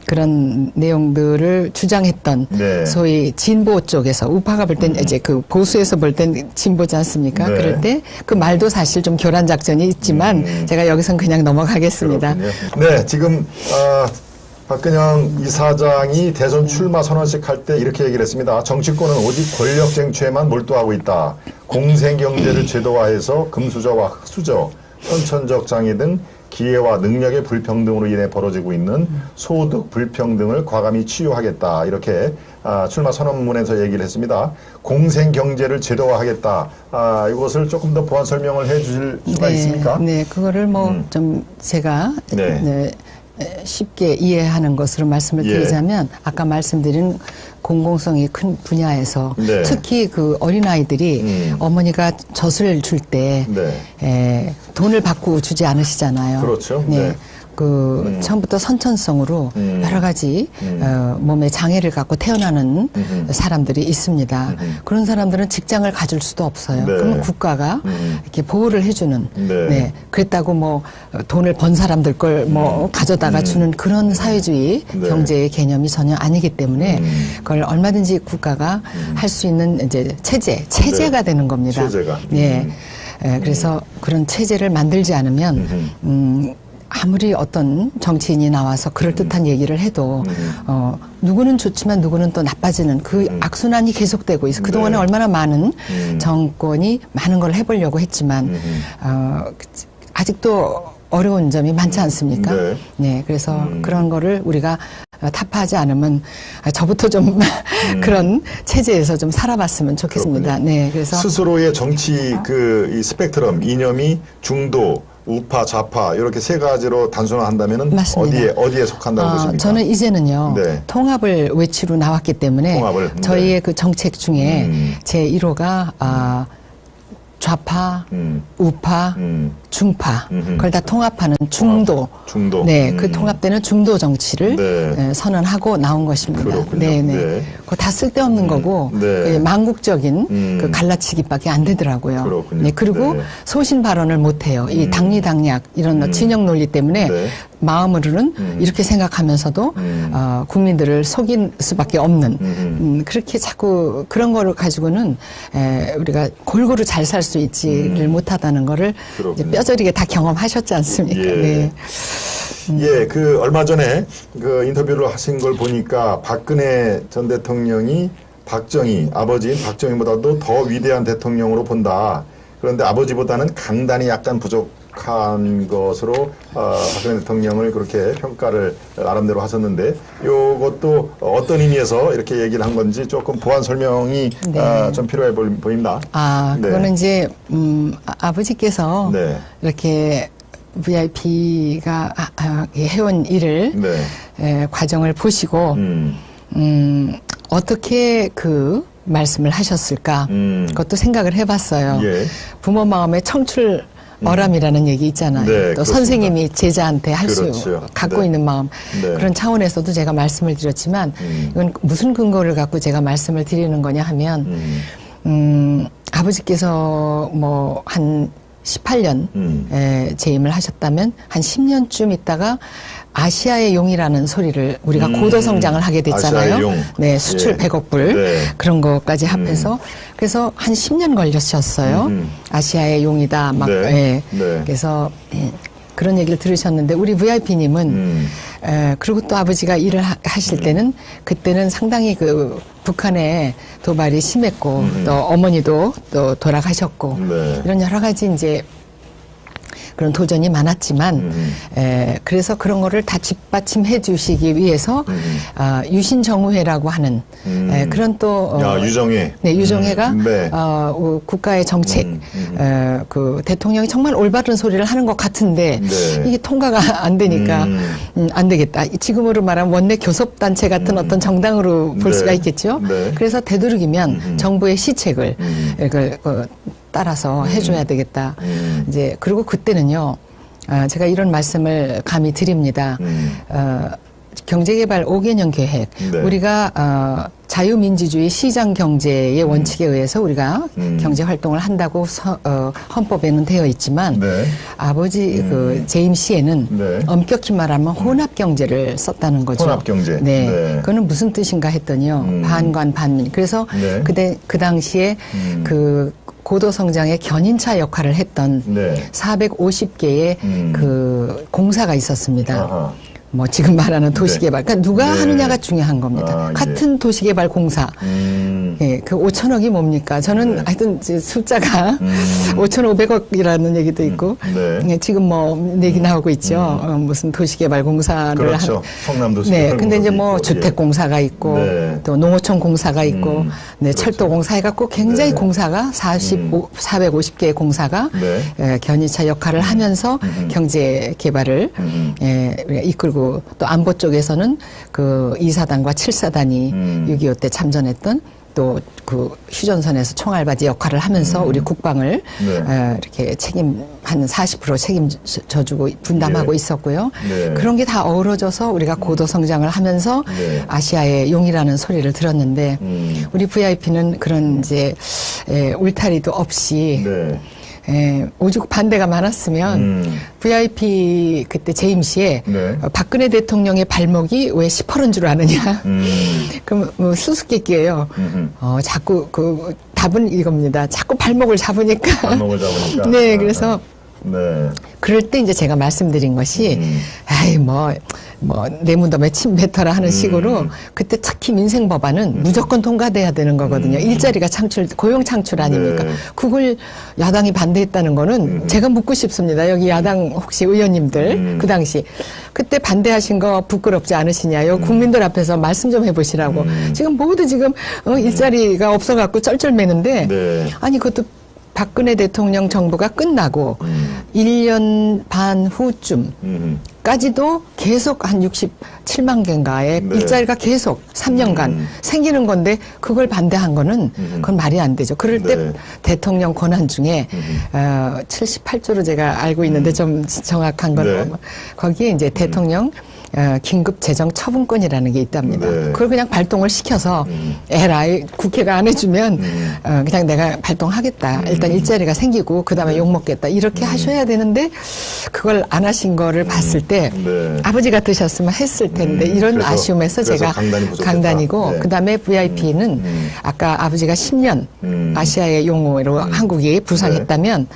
그런 내용들을 주장했던 소위 진보 쪽에서 우파가 볼 땐 이제 그 보수에서 볼 땐 진보지 않습니까? 그럴 때 그 말도 사실 좀 교란 작전이 있지만 제가 여기선 그냥 넘어가겠습니다. 그렇군요. 네, 지금 박근영 이사장이 대선 출마 선언식 할 때 이렇게 얘기를 했습니다. 정치권은 오직 권력 쟁취에만 몰두하고 있다. 공생경제를 제도화해서 금수저와 흑수저, 선천적 장애 등 기회와 능력의 불평등으로 인해 벌어지고 있는 소득 불평등을 과감히 치유하겠다. 이렇게 출마 선언문에서 얘기를 했습니다. 공생경제를 제도화하겠다. 이것을 조금 더 보완 설명을 해 주실 수가 있습니까? 네, 그거를 뭐 좀 제가 쉽게 이해하는 것으로 말씀을 드리자면 아까 말씀드린 공공성이 큰 분야에서 특히 그 어린아이들이 어머니가 젖을 줄 때 돈을 받고 주지 않으시잖아요. 그렇죠. 처음부터 선천성으로 여러 가지 몸에 장애를 갖고 태어나는 사람들이 있습니다. 그런 사람들은 직장을 가질 수도 없어요. 그러면 국가가 이렇게 보호를 해주는, 그랬다고 뭐 돈을 번 사람들 걸 뭐 가져다가 주는 그런 사회주의 경제의 개념이 전혀 아니기 때문에 그걸 얼마든지 국가가 할 수 있는 이제 체제가 되는 겁니다. 체제가. 그래서 그런 체제를 만들지 않으면 아무리 어떤 정치인이 나와서 그럴듯한 얘기를 해도 누구는 좋지만 누구는 또 나빠지는 그 악순환이 계속되고 있어. 그동안에 얼마나 많은 정권이 많은 걸 해보려고 했지만 아직도 어려운 점이 많지 않습니까? 그래서 그런 거를 우리가 타파하지 않으면 저부터 좀 그런 체제에서 좀 살아봤으면 좋겠습니다. 그래서 스스로의 정치 이 스펙트럼 이념이 중도 우파, 좌파 이렇게 세 가지로 단순화한다면은 어디에 속한다고 보십니까? 저는 이제는요 통합을 외치로 나왔기 때문에 저희의 그 정책 중에 제 1호가 좌파, 우파, 중파 그걸 다 통합하는 중도. 그 통합되는 중도 정치를 선언하고 나온 것입니다. 그거 다 쓸데없는 거고 망국적인 그 갈라치기밖에 안 되더라고요. 그리고 소신 발언을 못 해요. 이 당리당략 이런 진영 논리 때문에 마음으로는 이렇게 생각하면서도 국민들을 속일 수밖에 없는 그렇게 자꾸 그런 거를 가지고는 우리가 골고루 잘 살 수 있지를 못하다는 거를 이제 뼈저리게 다 경험하셨지 않습니까? 그 얼마 전에 그 인터뷰를 하신 걸 보니까 박근혜 전 대통령이 아버지인 박정희보다도 더 위대한 대통령으로 본다. 그런데 아버지보다는 강단이 약간 부족한 것으로 박근혜 대통령을 그렇게 평가를 나름대로 하셨는데 이것도 어떤 의미에서 이렇게 얘기를 한 건지 조금 보완 설명이 네. 좀 필요해 보입니다. 네. 그거는 이제 아버지께서 네. 이렇게 VIP가 해온 일을 과정을 보시고 어떻게 그 말씀을 하셨을까 그것도 생각을 해봤어요. 예. 부모 마음에 청출어람이라는 얘기 있잖아요. 네, 또 그렇습니다. 선생님이 제자한테 할 수 그렇죠. 갖고 네. 있는 마음 네. 그런 차원에서도 제가 말씀을 드렸지만 이건 무슨 근거를 갖고 제가 말씀을 드리는 거냐 하면 아버지께서 뭐 한 18년 재임을 하셨다면 한 10년쯤 있다가 아시아의 용이라는 소리를 우리가 고도 성장을 하게 됐잖아요. 아시아의 용. 네, 수출 예. 100억 불 네. 그런 것까지 합해서 그래서 한 10년 걸리셨어요. 아시아의 용이다 막 네. 예. 네. 그래서 그런 얘기를 들으셨는데 우리 VIP님은 그리고 또 아버지가 일을 하실 때는 그때는 상당히 그 북한의 도발이 심했고 또 어머니도 또 돌아가셨고 네. 이런 여러 가지 이제 그런 도전이 많았지만 그래서 그런 거를 다 뒷받침해 주시기 위해서 유신정우회라고 하는 그런 또 유정회. 네, 유정회가 네. 국가의 정책 그 대통령이 정말 올바른 소리를 하는 것 같은데 네. 이게 통과가 안 되니까 안 되겠다. 지금으로 말하면 원내 교섭단체 같은 어떤 정당으로 볼 네. 수가 있겠죠. 네. 그래서 되도록이면 정부의 시책을 이걸 따라서 해줘야 되겠다. 이제 그리고 그때는요, 제가 이런 말씀을 감히 드립니다. 경제개발 5개년 계획, 네. 우리가 자유민주주의 시장 경제의 원칙에 의해서 우리가 경제 활동을 한다고 헌법에는 되어 있지만 네. 아버지 그 재임 시에는 네. 엄격히 말하면 혼합 경제를 썼다는 거죠. 혼합 경제. 네. 네. 그거는 무슨 뜻인가 했더니요. 반관 반민. 그래서 네. 그 당시에 그 고도 성장의 견인차 역할을 했던 네. 450개의 그 공사가 있었습니다. 아하. 뭐 지금 말하는 도시개발. 그러니까 누가 네. 하느냐가 중요한 겁니다. 예. 같은 도시개발 공사. 예, 그 5천억이 뭡니까? 저는 네. 하여튼 이제 숫자가 5,500억이라는 얘기도 있고 네. 예, 지금 뭐 얘기 나오고 있죠. 무슨 도시개발 공사를 그렇죠. 성남 도시개발 네, 근데 이제 공사도 뭐 있고, 주택 공사가 있고 네. 또 농어촌 공사가 있고 네, 그렇죠. 철도 공사 해갖고 굉장히 네. 공사가 450개의 공사가 네. 견인차 역할을 하면서 경제 개발을 우리가 이끌고 또 안보 쪽에서는 그 2사단과 7사단이 6.25 때 참전했던 또 그 휴전선에서 총알바지 역할을 하면서 우리 국방을 네. 이렇게 한 40% 책임져주고 분담하고 네. 있었고요. 네. 그런 게 다 어우러져서 우리가 고도 성장을 하면서 네. 아시아의 용이라는 소리를 들었는데 우리 VIP는 그런 이제 울타리도 없이 오죽 반대가 많았으면 VIP 그때 재임 시에 네. 박근혜 대통령의 발목이 왜 시퍼런 줄 아느냐. 그럼 뭐 수수께끼예요. 자꾸 그 답은 이겁니다. 자꾸 발목을 잡으니까. 발목을 잡으니까. 네, 그래서 네. 그럴 때 이제 제가 말씀드린 것이 아이 뭐 내 무덤에 침 뱉어라 하는 식으로 그때 특히 민생 법안은 무조건 통과돼야 되는 거거든요. 일자리가 고용 창출 아닙니까? 네. 그걸 야당이 반대했다는 거는 제가 묻고 싶습니다. 여기 야당 혹시 의원님들 그 당시 그때 반대하신 거 부끄럽지 않으시냐요? 국민들 앞에서 말씀 좀 해보시라고. 지금 모두 지금 일자리가 없어갖고 쩔쩔매는데 네. 아니 그것도 박근혜 대통령 정부가 끝나고 1년 반 후쯤까지도 계속 한 67만 개인가의 네. 일자리가 계속 3년간 생기는 건데 그걸 반대한 거는 그건 말이 안 되죠. 그럴 때 네. 대통령 권한 중에 78조로 제가 알고 있는데 좀 정확한 건 네. 거기에 이제 대통령 긴급 재정 처분권이라는 게 있답니다. 네. 그걸 그냥 발동을 시켜서 에라이 국회가 안 해주면 그냥 내가 발동하겠다. 일단 일자리가 생기고 그다음에 욕먹겠다. 이렇게 하셔야 되는데 그걸 안 하신 거를 봤을 때 네. 아버지 같으셨으면 했을 텐데 이런 그래서- 아쉬움에서 그래서 제가 강단이 부족했다. 강단이고 네. 그다음에 VIP는 아까 아버지가 10년 아시아의 용어로 한국이 부상했다면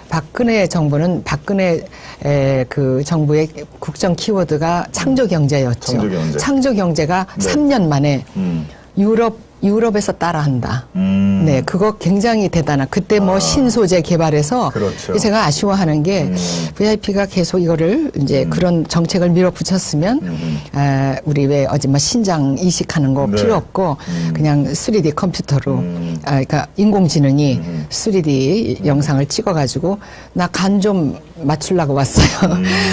박근혜 정부는 박근혜 그 정부의 국정 키워드가 창조 경제였죠. 창조 경제. 창조 경제가 네. 3년 만에 유럽 유럽에서 따라한다. 네, 그거 굉장히 대단한. 그때 뭐 신소재 개발해서 그렇죠. 제가 아쉬워하는 게 VIP가 계속 이거를 이제 그런 정책을 밀어붙였으면 우리 왜 어제 뭐 신장 이식하는 거 네. 필요 없고 그냥 3D 컴퓨터로 그러니까 인공지능이 3D 영상을 찍어가지고 나 간 좀 맞추려고 왔어요.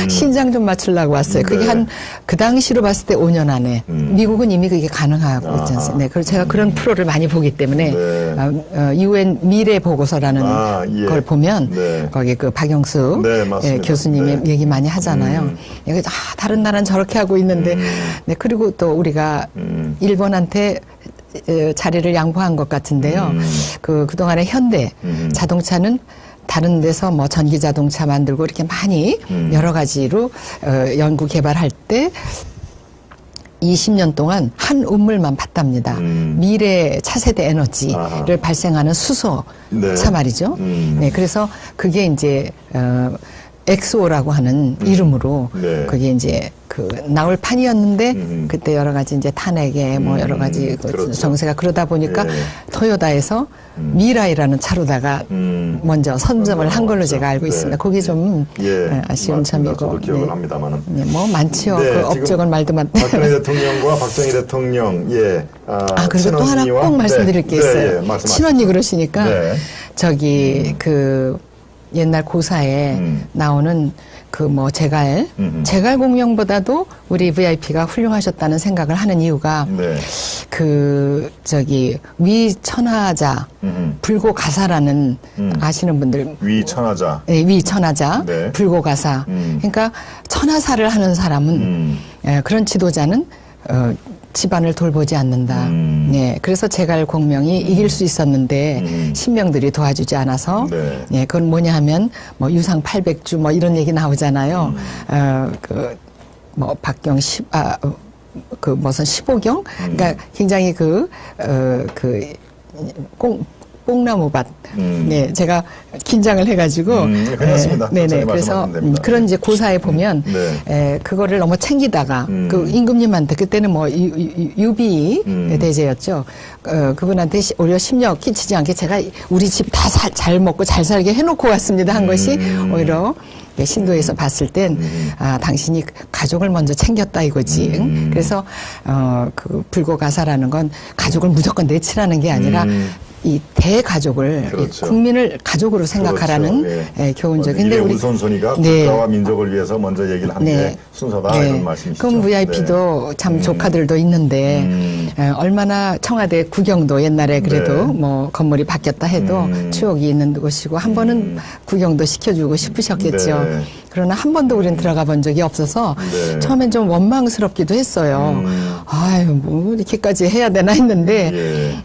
신장 좀 맞추려고 왔어요. 그게 네. 한 그 당시로 봤을 때 5년 안에 미국은 이미 그게 가능하고 있지 않습니까? 네, 그래서 제가 그런 프로를 많이 보기 때문에 네. UN 미래 보고서라는 예. 걸 보면 네. 거기 그 박영수 네, 맞습니다. 교수님이 네. 얘기 많이 하잖아요. 다른 나라는 저렇게 하고 있는데, 네, 그리고 또 우리가 일본한테 자리를 양보한 것 같은데요. 그동안에 현대 자동차는 다른 데서 뭐 전기 자동차 만들고 이렇게 많이 여러 가지로 연구 개발할 때 20년 동안 한 우물만 봤답니다. 미래 차세대 에너지를 아하. 발생하는 수소차 네. 말이죠. 네, 그래서 그게 이제 엑소라고 하는 이름으로 네. 그게 이제 그 나올 판이었는데 그때 여러 가지 이제 탄핵에 뭐 여러 가지 그 그렇죠. 정세가 그러다 보니까 네. 토요다에서 미라이라는 차로다가 먼저 선점을 한 걸로 제가 알고 네. 있습니다. 그게 좀 예, 아쉬운 맞습니다. 점이고. 저도 기억을 네. 합니다만은. 네, 뭐 많지요. 네, 그 지금 업적은 말도 많. 박근혜 대통령과 박정희 대통령, 예. 그리고 또 하나 꼭 말씀드릴 게 있어요. 네, 예, 말씀하십시오. 친언니 그러시니까 네. 저기 그 옛날 고사에 나오는 그 뭐 제갈 공명보다도 우리 VIP가 훌륭하셨다는 생각을 하는 이유가 네. 그 저기 위천하자 불고가사라는 아시는 분들 위천하자. 네, 위천하자 네. 불고가사 그러니까 천하사를 하는 사람은 그런 지도자는 집안을 돌보지 않는다. 네, 그래서 제갈 공명이 이길 수 있었는데 신명들이 도와주지 않아서 네. 예, 그건 뭐냐 하면 뭐 유상 800주 뭐 이런 얘기 나오잖아요. 뭐 박경 그 무슨 15경? 그러니까 굉장히 뽕나무밭. 네, 제가 긴장을 해가지고. 괜찮습니다. 네네. 천천히 그래서 말씀하시면 됩니다. 그런 이제 고사에 보면, 네. 그거를 너무 챙기다가, 그 임금님한테, 그때는 뭐 유비 대제였죠. 그분한테 오히려 심려 끼치지 않게 제가 우리 집 다 잘 먹고 잘 살게 해놓고 왔습니다 한 것이 오히려 신도에서 봤을 땐, 당신이 가족을 먼저 챙겼다 이거지. 그래서, 그 불고가사라는 건 가족을 무조건 내치라는 게 아니라, 이 대가족을 그렇죠. 이 국민을 가족으로 생각하라는 그렇죠. 예, 교훈적. 근데 우리 우선순위가 네. 국가와 민족을 위해서 먼저 얘기를 하는 게 순서다 이런 말씀이시죠. 그럼 VIP도 참 조카들도 있는데 얼마나 청와대 구경도 옛날에 그래도 네. 뭐 건물이 바뀌었다 해도 추억이 있는 곳이고 한 번은 구경도 시켜주고 싶으셨겠죠. 네. 그러나 한 번도 우린 들어가 본 적이 없어서 네. 처음엔 좀 원망스럽기도 했어요. 아유 뭐 이렇게까지 해야 되나 했는데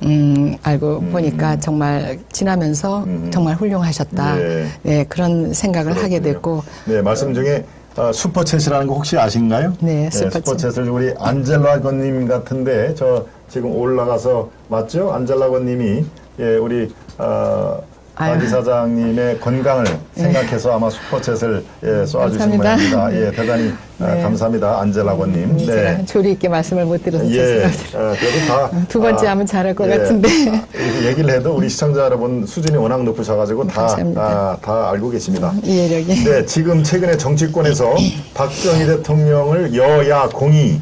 알고 보니까 정말 지나면서 정말 훌륭하셨다. 네, 그런 생각을 그렇군요. 하게 됐고. 네, 말씀 중에 슈퍼챗이라는 거 혹시 아신가요? 네, 슈퍼챗. 슈퍼챗을 우리 안젤라 건님 같은데 저 지금 올라가서 맞죠? 안젤라 건님이 예, 우리 박 이사장님의 건강을 생각해서 아마 슈퍼챗을 예, 쏴주신 모양입니다. 예, 대단히 감사합니다, 안젤라 건님. 네. 제가 조리 있게 말씀을 못 드려서 예, 죄송합니다. 그래도 다 두 번째 하면 잘할 것 예, 같은데. 이렇게 얘기를 해도 우리 시청자 여러분 수준이 워낙 높으셔가지고 감사합니다. 다 알고 계십니다. 이해력이. 네, 지금 최근에 정치권에서 박정희 대통령을 여야 공이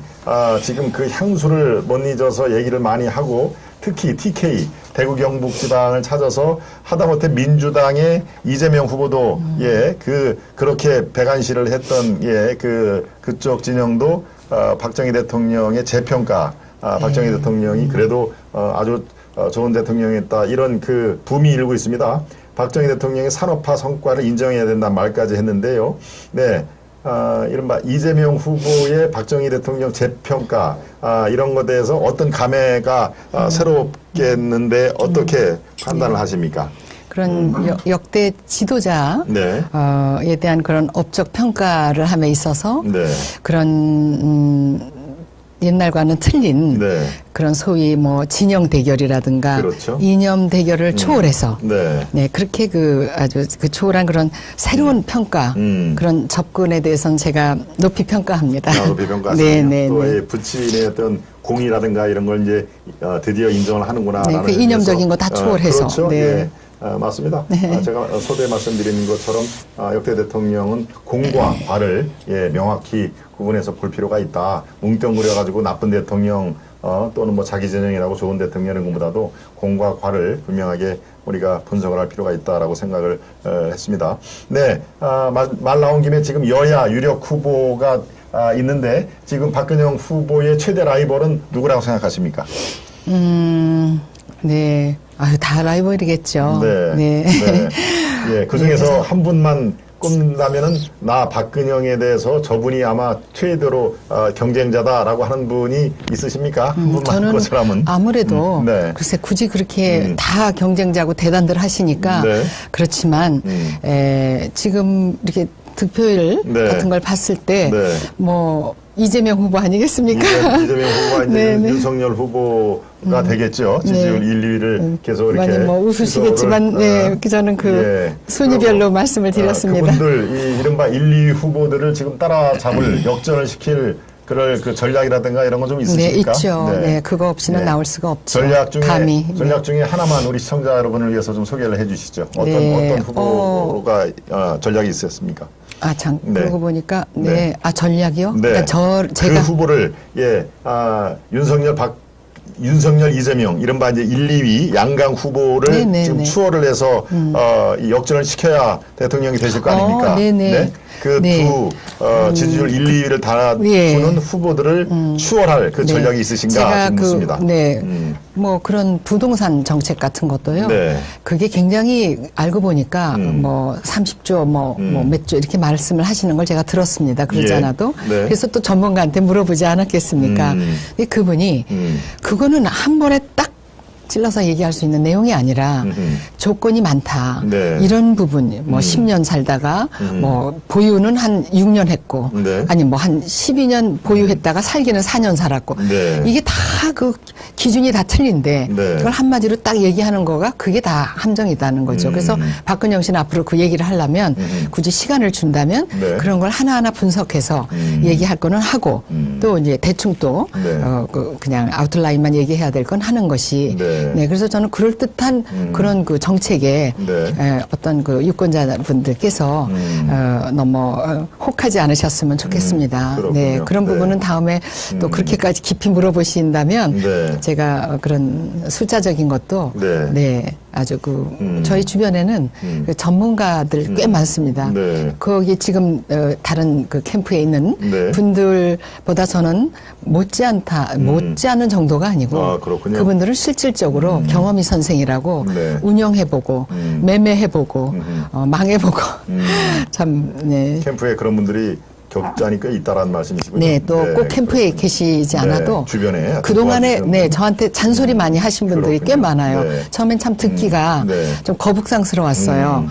지금 그 향수를 못 잊어서 얘기를 많이 하고 특히 TK 대구 경북 지방을 찾아서 하다못해 민주당의 이재명 후보도 그렇게 배관시를 했던 그쪽 진영도 박정희 대통령의 재평가 박정희 대통령이 그래도 아주 좋은 대통령이었다 이런 그 붐이 일고 있습니다. 박정희 대통령의 산업화 성과를 인정해야 된다는 말까지 했는데요. 네. 이른바 이재명 후보의 박정희 대통령 재평가 이런 것에 대해서 어떤 감회가 새롭겠는데 어떻게 판단을 하십니까? 그런 역대 지도자에 대한 그런 업적 평가를 함에 있어서 네. 그런 옛날과는 틀린 네. 그런 소위 뭐 진영 대결이라든가 그렇죠. 이념 대결을 초월해서 네. 네, 그렇게 아주 초월한 그런 새로운 평가, 그런 접근에 대해서는 제가 높이 평가합니다. 높이 평가하시군요. 네, 네, 또 네. 이 부친의 어떤 공이라든가 이런 걸 이제 드디어 인정을 하는구나. 네, 그 이념적인 거 다 초월해서. 그렇죠. 네. 예. 맞습니다. 제가 서두에 말씀드린 것처럼 역대 대통령은 공과 과를 명확히 구분해서 볼 필요가 있다. 뭉뚱그려가지고 나쁜 대통령 또는 뭐 자기 진영이라고 좋은 대통령인 것보다도 공과 과를 분명하게 우리가 분석을 할 필요가 있다라고 생각을 했습니다. 네, 말 나온 김에 지금 여야 유력 후보가 있는데 지금 박근영 후보의 최대 라이벌은 누구라고 생각하십니까? 네. 다 라이벌이겠죠. 네. 네. 네. 예, 그 중에서 그래서 한 분만 꼽는다면은 나 박근영에 대해서 저분이 아마 최대로 경쟁자다라고 하는 분이 있으십니까? 한 분만 저는 그 사람은. 아무래도 네. 글쎄 굳이 그렇게 다 경쟁자고 대단들 하시니까 네. 그렇지만 지금 이렇게 득표율 네. 같은 걸 봤을 때 네. 뭐 이재명 후보 아니겠습니까? 이재명 후보가 이제 네, 네. 윤석열 후보가 되겠죠. 지지율 1, 2위를 계속 이렇게. 많이 뭐 웃으시겠지만, 네, 저는 순위별로 말씀을 드렸습니다. 그분들, 이른바 1, 2위 후보들을 지금 따라잡을 역전을 시킬 그럴 그 전략이라든가 이런 건 좀 있으십니까? 네, 있죠. 네, 그거 없이는 나올 수가 없죠. 전략 중에 하나만 우리 시청자 여러분을 위해서 좀 소개를 해 주시죠. 어떤 후보가 전략이 있었습니까? 네. 그러고 보니까, 네. 전략이요? 네. 그러니까 제가. 그 후보를, 윤석열, 이재명, 이른바 이제 1, 2위 양강 후보를 네네, 지금 추월을 해서, 이 역전을 시켜야 대통령이 되실 거 아닙니까? 네네. 네? 그 두, 지지율 1, 2위를 달아주는 후보들을 추월할 그 전략이 있으신가 묻습니다. 뭐 그런 부동산 정책 같은 것도요. 네. 그게 굉장히 알고 보니까 뭐 30조 몇 조 이렇게 말씀을 하시는 걸 제가 들었습니다. 그러지 않아도. 네. 그래서 또 전문가한테 물어보지 않았겠습니까? 근데 그분이 그거는 한 번에 딱 찔러서 얘기할 수 있는 내용이 아니라 조건이 많다. 네. 이런 부분, 뭐 10년 살다가 뭐 보유는 한 6년 했고, 네. 아니 뭐 한 12년 보유했다가 살기는 4년 살았고, 네. 이게 다 그 기준이 다 틀린데, 네. 그걸 한마디로 딱 얘기하는 거가 그게 다 함정이다는 거죠. 그래서 박근영 씨는 앞으로 그 얘기를 하려면 굳이 시간을 준다면 네. 그런 걸 하나하나 분석해서 얘기할 거는 하고, 또 이제 대충 또 네. 그냥 아웃라인만 얘기해야 될 건 하는 것이. 네. 그래서 저는 그럴듯한 그런 그 정책에 어떤 그 유권자분들께서 너무 혹하지 않으셨으면 좋겠습니다. 네, 그런 부분은 다음에 또 그렇게까지 깊이 물어보신다면 제가 그런 숫자적인 것도 아주 저희 주변에는 그 전문가들 꽤 많습니다. 거기 지금 다른 그 캠프에 있는 분들보다 저는 못지않은 정도가 아니고 그분들은 실질적으로 경험이 선생이라고 운영해보고 매매해보고 망해보고 참 캠프에 그런 분들이 격자니 꽤 있다라는 말씀이시군요. 네, 또 꼭 캠프에 계시지 않아도 주변에 그동안에 저한테 잔소리 많이 하신 분들이 꽤 많아요. 처음엔 참 듣기가 좀 거북상스러웠어요.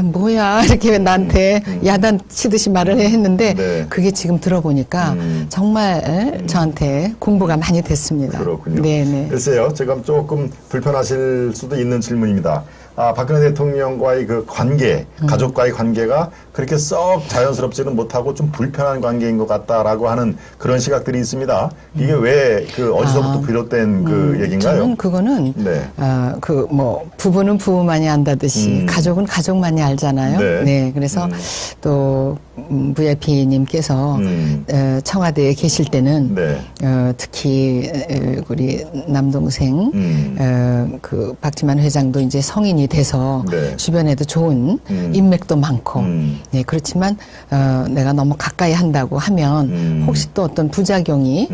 뭐야 이렇게 나한테 야단 치듯이 말을 했는데 그게 지금 들어보니까 정말 저한테 공부가 많이 됐습니다. 그렇군요. 네네. 글쎄요, 제가 조금 불편하실 수도 있는 질문입니다. 박근혜 대통령과의 그 관계, 가족과의 관계가 그렇게 썩 자연스럽지는 못하고 좀 불편한 관계인 것 같다라고 하는 그런 시각들이 있습니다. 이게 왜 어디서부터 비롯된 그 얘기인가요? 저는 그거는 부부는 부부만이 안다듯이 가족은 가족만이 알잖아요. 네, 그래서 또 VIP님께서 청와대에 계실 때는 특히 우리 남동생 그 박지만 회장도 이제 성인이 돼서 주변에도 좋은 인맥도 많고 그렇지만 내가 너무 가까이 한다고 하면 혹시 또 어떤 부작용이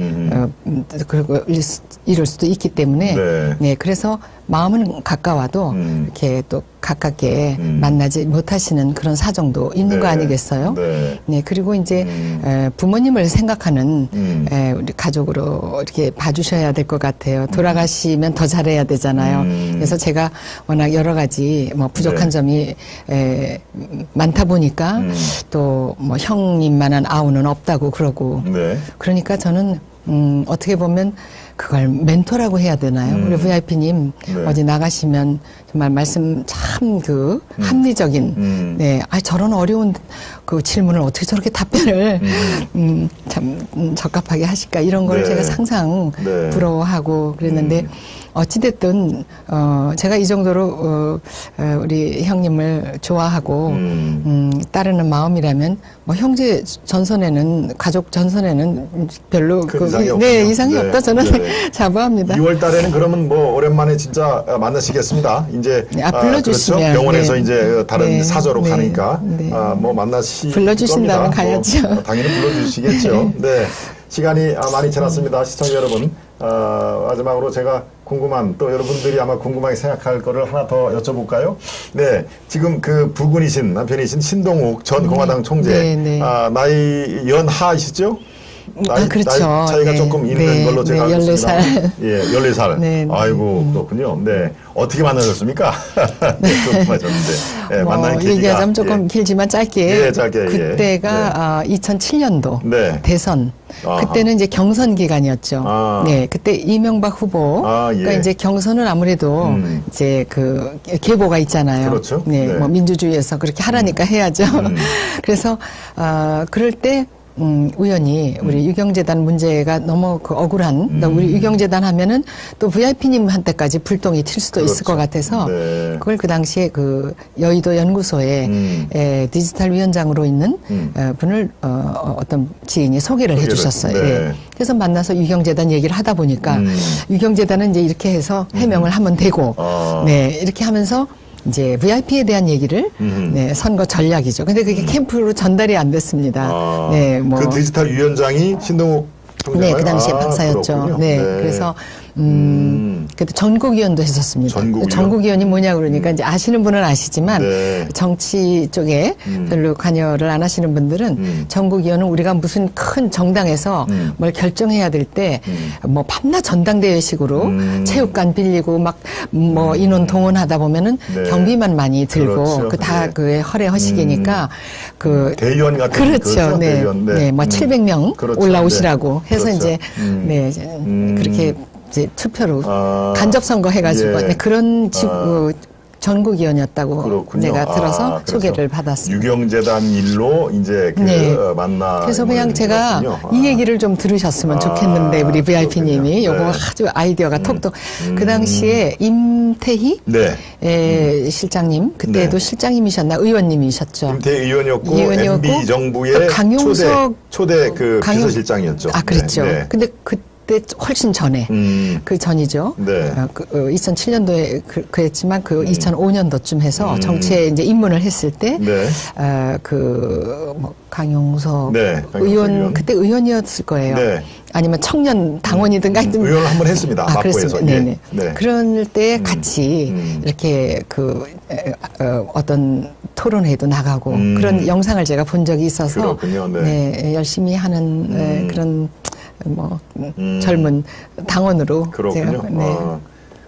이럴 수도 있기 때문에 그래서 마음은 가까워도 이렇게 또 가깝게 만나지 못하시는 그런 사정도 있는 거 아니겠어요? 네, 그리고 이제 부모님을 생각하는 우리 가족으로 이렇게 봐주셔야 될 것 같아요. 돌아가시면 더 잘해야 되잖아요. 그래서 제가 워낙 여러 가지 뭐 부족한 점이 많다 보니까 또 뭐 형님만한 아우는 없다고 그러고 그러니까 저는 어떻게 보면 그걸 멘토라고 해야 되나요? 우리 VIP님 네. 어디 나가시면 정말 말씀 참 그 합리적인, 네, 저런 어려운 그 질문을 어떻게 저렇게 답변을 참 적합하게 하실까 이런 걸 네. 제가 항상 네. 부러워하고 그랬는데 어찌됐든 제가 이 정도로 우리 형님을 좋아하고 따르는 마음이라면 뭐 형제 전선에는 가족 전선에는 별로 큰 이상이 없군요. 네, 이상이 네. 없다 저는 네. 자부합니다. 2월 달에는 그러면 뭐 오랜만에 진짜 만나시겠습니다. 이제 네, 불러주시면 그렇죠? 병원에서 네. 이제 다른 네. 사저로 네. 가니까 네. 뭐 만나시 불러주신다면 겁니다. 가야죠. 뭐 당연히 불러주시겠죠. 네. 시간이 많이 지났습니다. 시청자 여러분. 마지막으로 제가 궁금한 또 여러분들이 아마 궁금하게 생각할 거를 하나 더 여쭤볼까요? 네, 지금 그 부군이신 남편이신 신동욱 전 공화당 총재 네, 네. 나이 연하이시죠? 그렇죠. 나이 차이가 네. 조금 있는 네. 걸로 제가 네, 알고 14살. 있습니다. 예, 14살. 네, 네. 아이고, 그렇군요. 네. 어떻게 만나셨습니까? 네, 궁금하셨는데. 네, 만나는 계기가. 얘기하자면 조금 예. 길지만 짧게. 예, 짧게, 예. 그때가 2007년도 네. 대선. 아하. 그때는 이제 경선 기간이었죠. 아. 네, 그때 이명박 후보가 예. 이제 경선은 아무래도 이제 그 계보가 있잖아요. 그렇죠. 네, 네. 뭐 민주주의에서 그렇게 하라니까 해야죠. 그래서 그럴 때 우연히 우리 유경재단 문제가 너무 그 억울한, 우리 유경재단 하면은 또 VIP님한테까지 불똥이 튈 수도 있을 것 같아서 네. 그걸 그 당시에 그 여의도 연구소에 디지털 위원장으로 있는 분을 어떤 지인이 소개를 해주셨어요. 네. 예. 그래서 만나서 유경재단 얘기를 하다 보니까 유경재단은 이제 이렇게 해서 해명을 하면 되고, 네, 이렇게 하면서 이제 VIP에 대한 얘기를 네, 선거 전략이죠. 근데 그게 캠프로 전달이 안 됐습니다. 네, 뭐 그 디지털 위원장이 신동욱 총재가요? 네, 그 당시에 박사였죠. 그렇군요. 네, 그래서 그래도 전국위원도 했었습니다. 전국위원? 전국위원이 뭐냐 그러니까 이제 아시는 분은 아시지만 네. 정치 쪽에 별로 관여를 안 하시는 분들은 전국위원은 우리가 무슨 큰 정당에서 뭘 결정해야 될 때 뭐 밤낮 전당대회식으로 체육관 빌리고 막 뭐 인원 동원하다 보면은 네. 경비만 많이 들고 그렇죠. 그 다 네. 그 허례허식이니까 그 대의원 같은 그렇죠. 네. 대의원. 네. 뭐 700명 그렇죠. 올라오시라고 네. 해서 그렇죠. 이제 네, 이제 그렇게 이제 투표로 간접 선거 해가지고 예. 네, 그런 전국위원이었다고 그렇군요. 제가 들어서 그래서 소개를 받았습니다. 유경재단 일로 이제 그 네. 만나. 그래서 그냥 제가 이 얘기를 좀 들으셨으면 좋겠는데 우리 VIP님이 그렇군요. 요거 네. 아주 아이디어가 톡톡. 그 당시에 임태희 네. 실장님 그때도 네. 실장님이셨나 의원님이셨죠. 임태 의원이었고 의원이었고 MB 정부의 또 강용석 초대 그 비서실장이었죠. 그랬죠. 네. 네. 근데 그때 훨씬 전에 그 전이죠. 네. 2007년도에 그랬지만 그 2005년도쯤 해서 정치에 이제 입문을 했을 때 네. 뭐 강용석 네, 강용석 의원 의원. 그때 의원이었을 거예요. 네. 아니면 청년 당원이든 하여튼 의원을 한번 했습니다. 마포에서. 그렇습니다. 네네. 네. 그럴 때 같이 이렇게 어떤 토론회도 나가고 그런 영상을 제가 본 적이 있어서 그렇군요. 네. 열심히 하는 그런 뭐 젊은 당원으로 그렇군요. 제가, 네.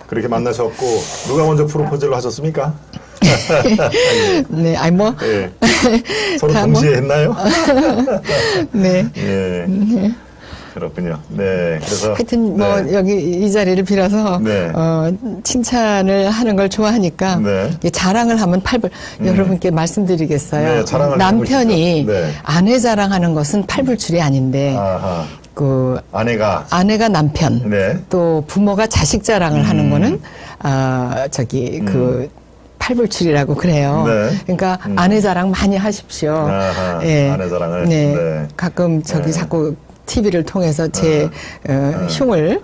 그렇게 만나셨고 누가 먼저 프로포즈를 하셨습니까? 네, 아니 뭐 네. 서로 다 동시에 뭐. 했나요? 네. 네. 그렇군요. 네. 그래서 하여튼 뭐 네. 여기 이 자리를 빌어서 네. 칭찬을 하는 걸 좋아하니까 네. 이게 자랑을 하면 여러분께 말씀드리겠어요. 네, 자랑을 남편이 해보시죠. 네. 아내 자랑하는 것은 팔불출이 아닌데 아하. 그 아내가 남편 네. 또 부모가 자식 자랑을 하는 거는 그 팔불출이라고 그래요. 네. 그러니까 아내 자랑 많이 하십시오. 아하, 아내 자랑을. 네. 네. 가끔 저기 자꾸 TV를 통해서 제 흉을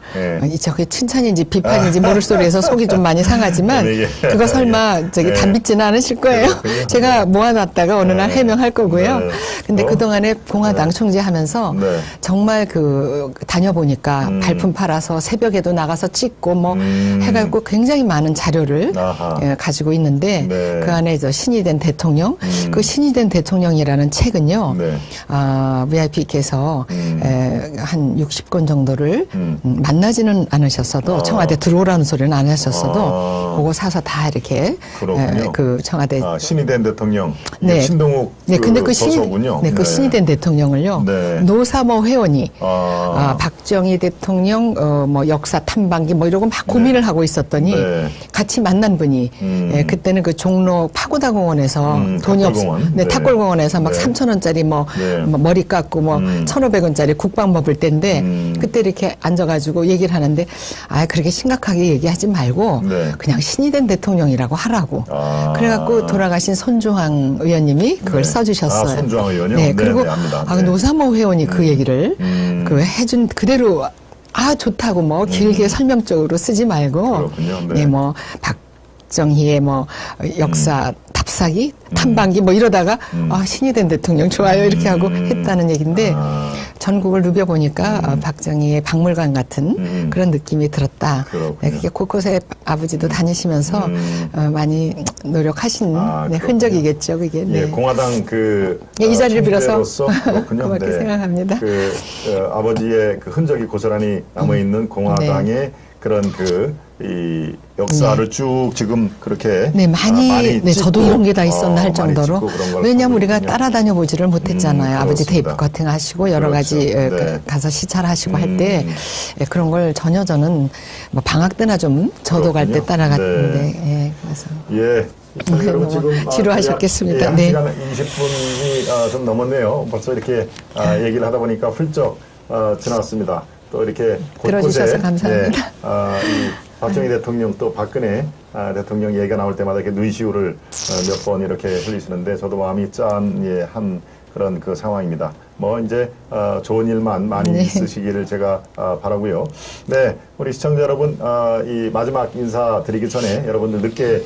저게 칭찬인지 비판인지 모를 소리에서 속이 좀 많이 상하지만 네, 그거 설마 저기 담빚지는 않으실 거예요. 그렇군요. 제가 모아놨다가 어느 날 해명할 거고요. 네. 근데 그동안에 공화당 총재하면서 네. 정말 다녀보니까 발품 팔아서 새벽에도 나가서 찍고 뭐 해갖고 굉장히 많은 자료를 아하. 가지고 있는데 네. 그 안에 신이 된 대통령 그 신이 된 대통령이라는 책은요. 네. VIP께서 한 60건 정도를 만나지는 않으셨어도 청와대 들어오라는 소리는 안 하셨어도 그거 사서 다 이렇게 그 청와대 신이 된 대통령 네. 신동욱 네, 근데 그 저서군요. 네, 그 신이 된 대통령을요. 네. 노사모 회원이 박정희 대통령 뭐 역사 탐방기 뭐 이러고 막 고민을 하고 있었더니 네. 같이 만난 분이 그때는 그 종로 파고다공원에서 돈이 없어. 네, 네. 탁골공원에서 막 네. 3,000원짜리 뭐 머리 깎고 뭐 1,500원짜리 국밥 먹을 때인데 그때 이렇게 앉아가지고 얘기를 하는데 그렇게 심각하게 얘기하지 말고 네. 그냥 신이 된 대통령이라고 하라고. 그래갖고 돌아가신 손주황 의원님이 그걸 네. 써주셨어요. 손주황 의원이요? 네, 네, 그리고 네, 압니다. 네. 노사모 회원이 그 얘기를 그 해준 그대로 좋다고 뭐 길게 설명적으로 쓰지 말고 그렇군요. 네. 네, 뭐 박정희의 뭐 역사 답사기 탐방기 뭐 이러다가 신이 된 대통령 좋아요 이렇게 하고 했다는 얘기인데 전국을 누벼보니까 박정희의 박물관 같은 그런 느낌이 들었다. 네, 그게 곳곳에 아버지도 다니시면서 많이 노력하신 네, 흔적이겠죠. 그게. 네. 예, 공화당 이 자리를 빌어서 그렇군요. 그렇게 생각합니다. 아버지의 그 흔적이 고스란히 남아 있는 공화당의 네. 그런 이 역사를 쭉 지금 그렇게 네, 많이 네, 찍고, 저도 이런 게 다 있었나 할 정도로 왜냐하면 우리가 보여주군요. 따라다녀 보지를 못했잖아요. 아버지 테이프 그렇습니다. 커팅 하시고 여러 그렇죠. 가지 네. 가서 시찰 하시고 할 때 그런 걸 전혀 저는 뭐 방학 때나 좀 저도 갈 때 그렇군요. 따라갔는데 네. 그래서 예. 여러분 지금 지루하셨겠습니다. 한 네. 시간 20분이 좀 넘었네요. 벌써 이렇게 얘기를 하다 보니까 훌쩍 지났습니다. 또 이렇게 들어주셔서 감사합니다. 이 박정희 대통령 또 박근혜 대통령 얘기가 나올 때마다 이렇게 눈시울을 몇 번 이렇게 흘리시는데 저도 마음이 짠한 그런 그 상황입니다. 뭐 이제 좋은 일만 많이 네. 있으시기를 제가 바라고요. 네, 우리 시청자 여러분 이 마지막 인사 드리기 전에 여러분들 늦게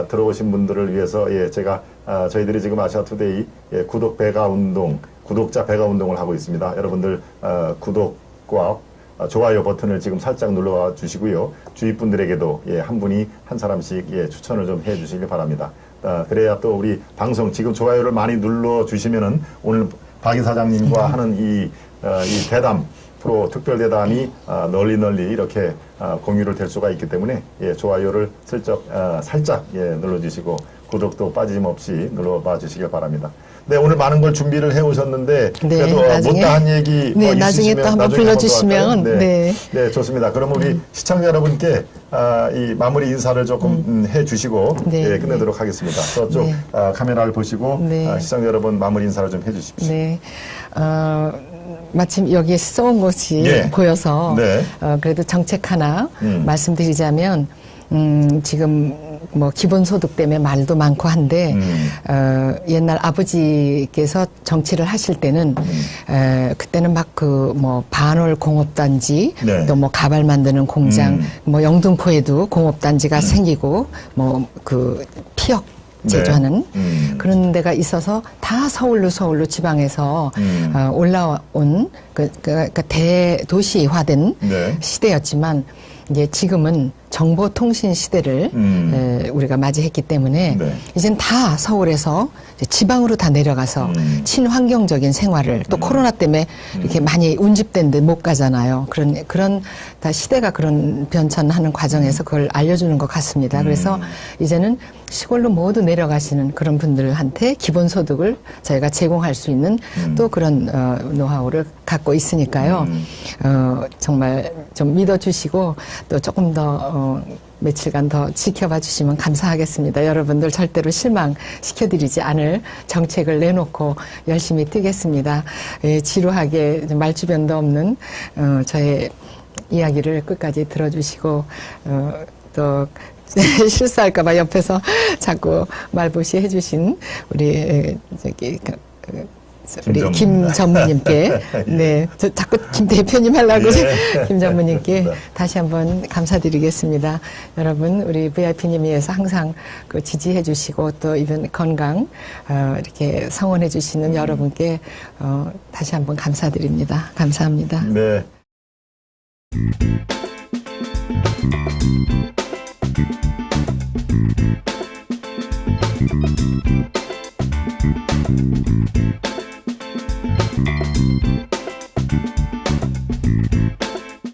들어오신 분들을 위해서 제가 저희들이 지금 아시아투데이 구독 배가 운동, 구독자 배가 운동을 하고 있습니다. 여러분들 구독과 좋아요 버튼을 지금 살짝 눌러와 주시고요. 주위 분들에게도 한 분이 한 사람씩 추천을 좀 해주시길 바랍니다. 그래야 또 우리 방송 지금 좋아요를 많이 눌러 주시면은 오늘 박 이사장님과 하는 이 대담 프로 특별 대담이 널리 이렇게 공유를 될 수가 있기 때문에 좋아요를 살짝 눌러주시고 구독도 빠짐없이 눌러봐 주시길 바랍니다. 네, 오늘 많은 걸 준비를 해오셨는데 네, 그래도 못다한 얘기 네, 나중에 또 한번 불러주시면 네, 좋습니다. 그럼 우리 시청자 여러분께 이 마무리 인사를 조금 해주시고 네, 끝내도록 하겠습니다. 저쪽 네. 카메라를 보시고 네. 시청자 여러분 마무리 인사를 좀 해주십시오. 네. 마침 여기에 써온 것이 보여서 네. 그래도 정책 하나 말씀드리자면 지금 뭐 기본소득 때문에 말도 많고 한데 옛날 아버지께서 정치를 하실 때는 그때는 막 그 뭐 반월 공업단지 네. 또 뭐 가발 만드는 공장 뭐 영등포에도 공업단지가 생기고 뭐 그 피혁 제조하는 그런 데가 있어서 다 서울로 지방에서 올라온 그러니까 대도시화된 네. 시대였지만 이제 지금은 정보통신 시대를 우리가 맞이했기 때문에 네. 이젠 다 서울에서 이제 지방으로 다 내려가서 친환경적인 생활을 또 코로나 때문에 이렇게 많이 운집된 데 못 가잖아요. 그런 다 시대가 그런 변천하는 과정에서 그걸 알려주는 것 같습니다. 그래서 이제는 시골로 모두 내려가시는 그런 분들한테 기본소득을 저희가 제공할 수 있는 또 그런 노하우를 갖고 있으니까요. 정말 좀 믿어주시고 또 조금 더 며칠간 더 지켜봐 주시면 감사하겠습니다. 여러분들 절대로 실망시켜드리지 않을 정책을 내놓고 열심히 뛰겠습니다. 지루하게 말주변도 없는 저의 이야기를 끝까지 들어주시고 또 실수할까봐 옆에서 자꾸 말보시 해주신 우리 우리 김 전무님께 네, 저 자꾸 김 대표님 하려고 김 전무님께 다시 한번 감사드리겠습니다. 여러분 우리 VIP님 위해서 항상 그 지지해 주시고 또 이번 건강 이렇게 성원해 주시는 여러분께 다시 한번 감사드립니다. 감사합니다. 네.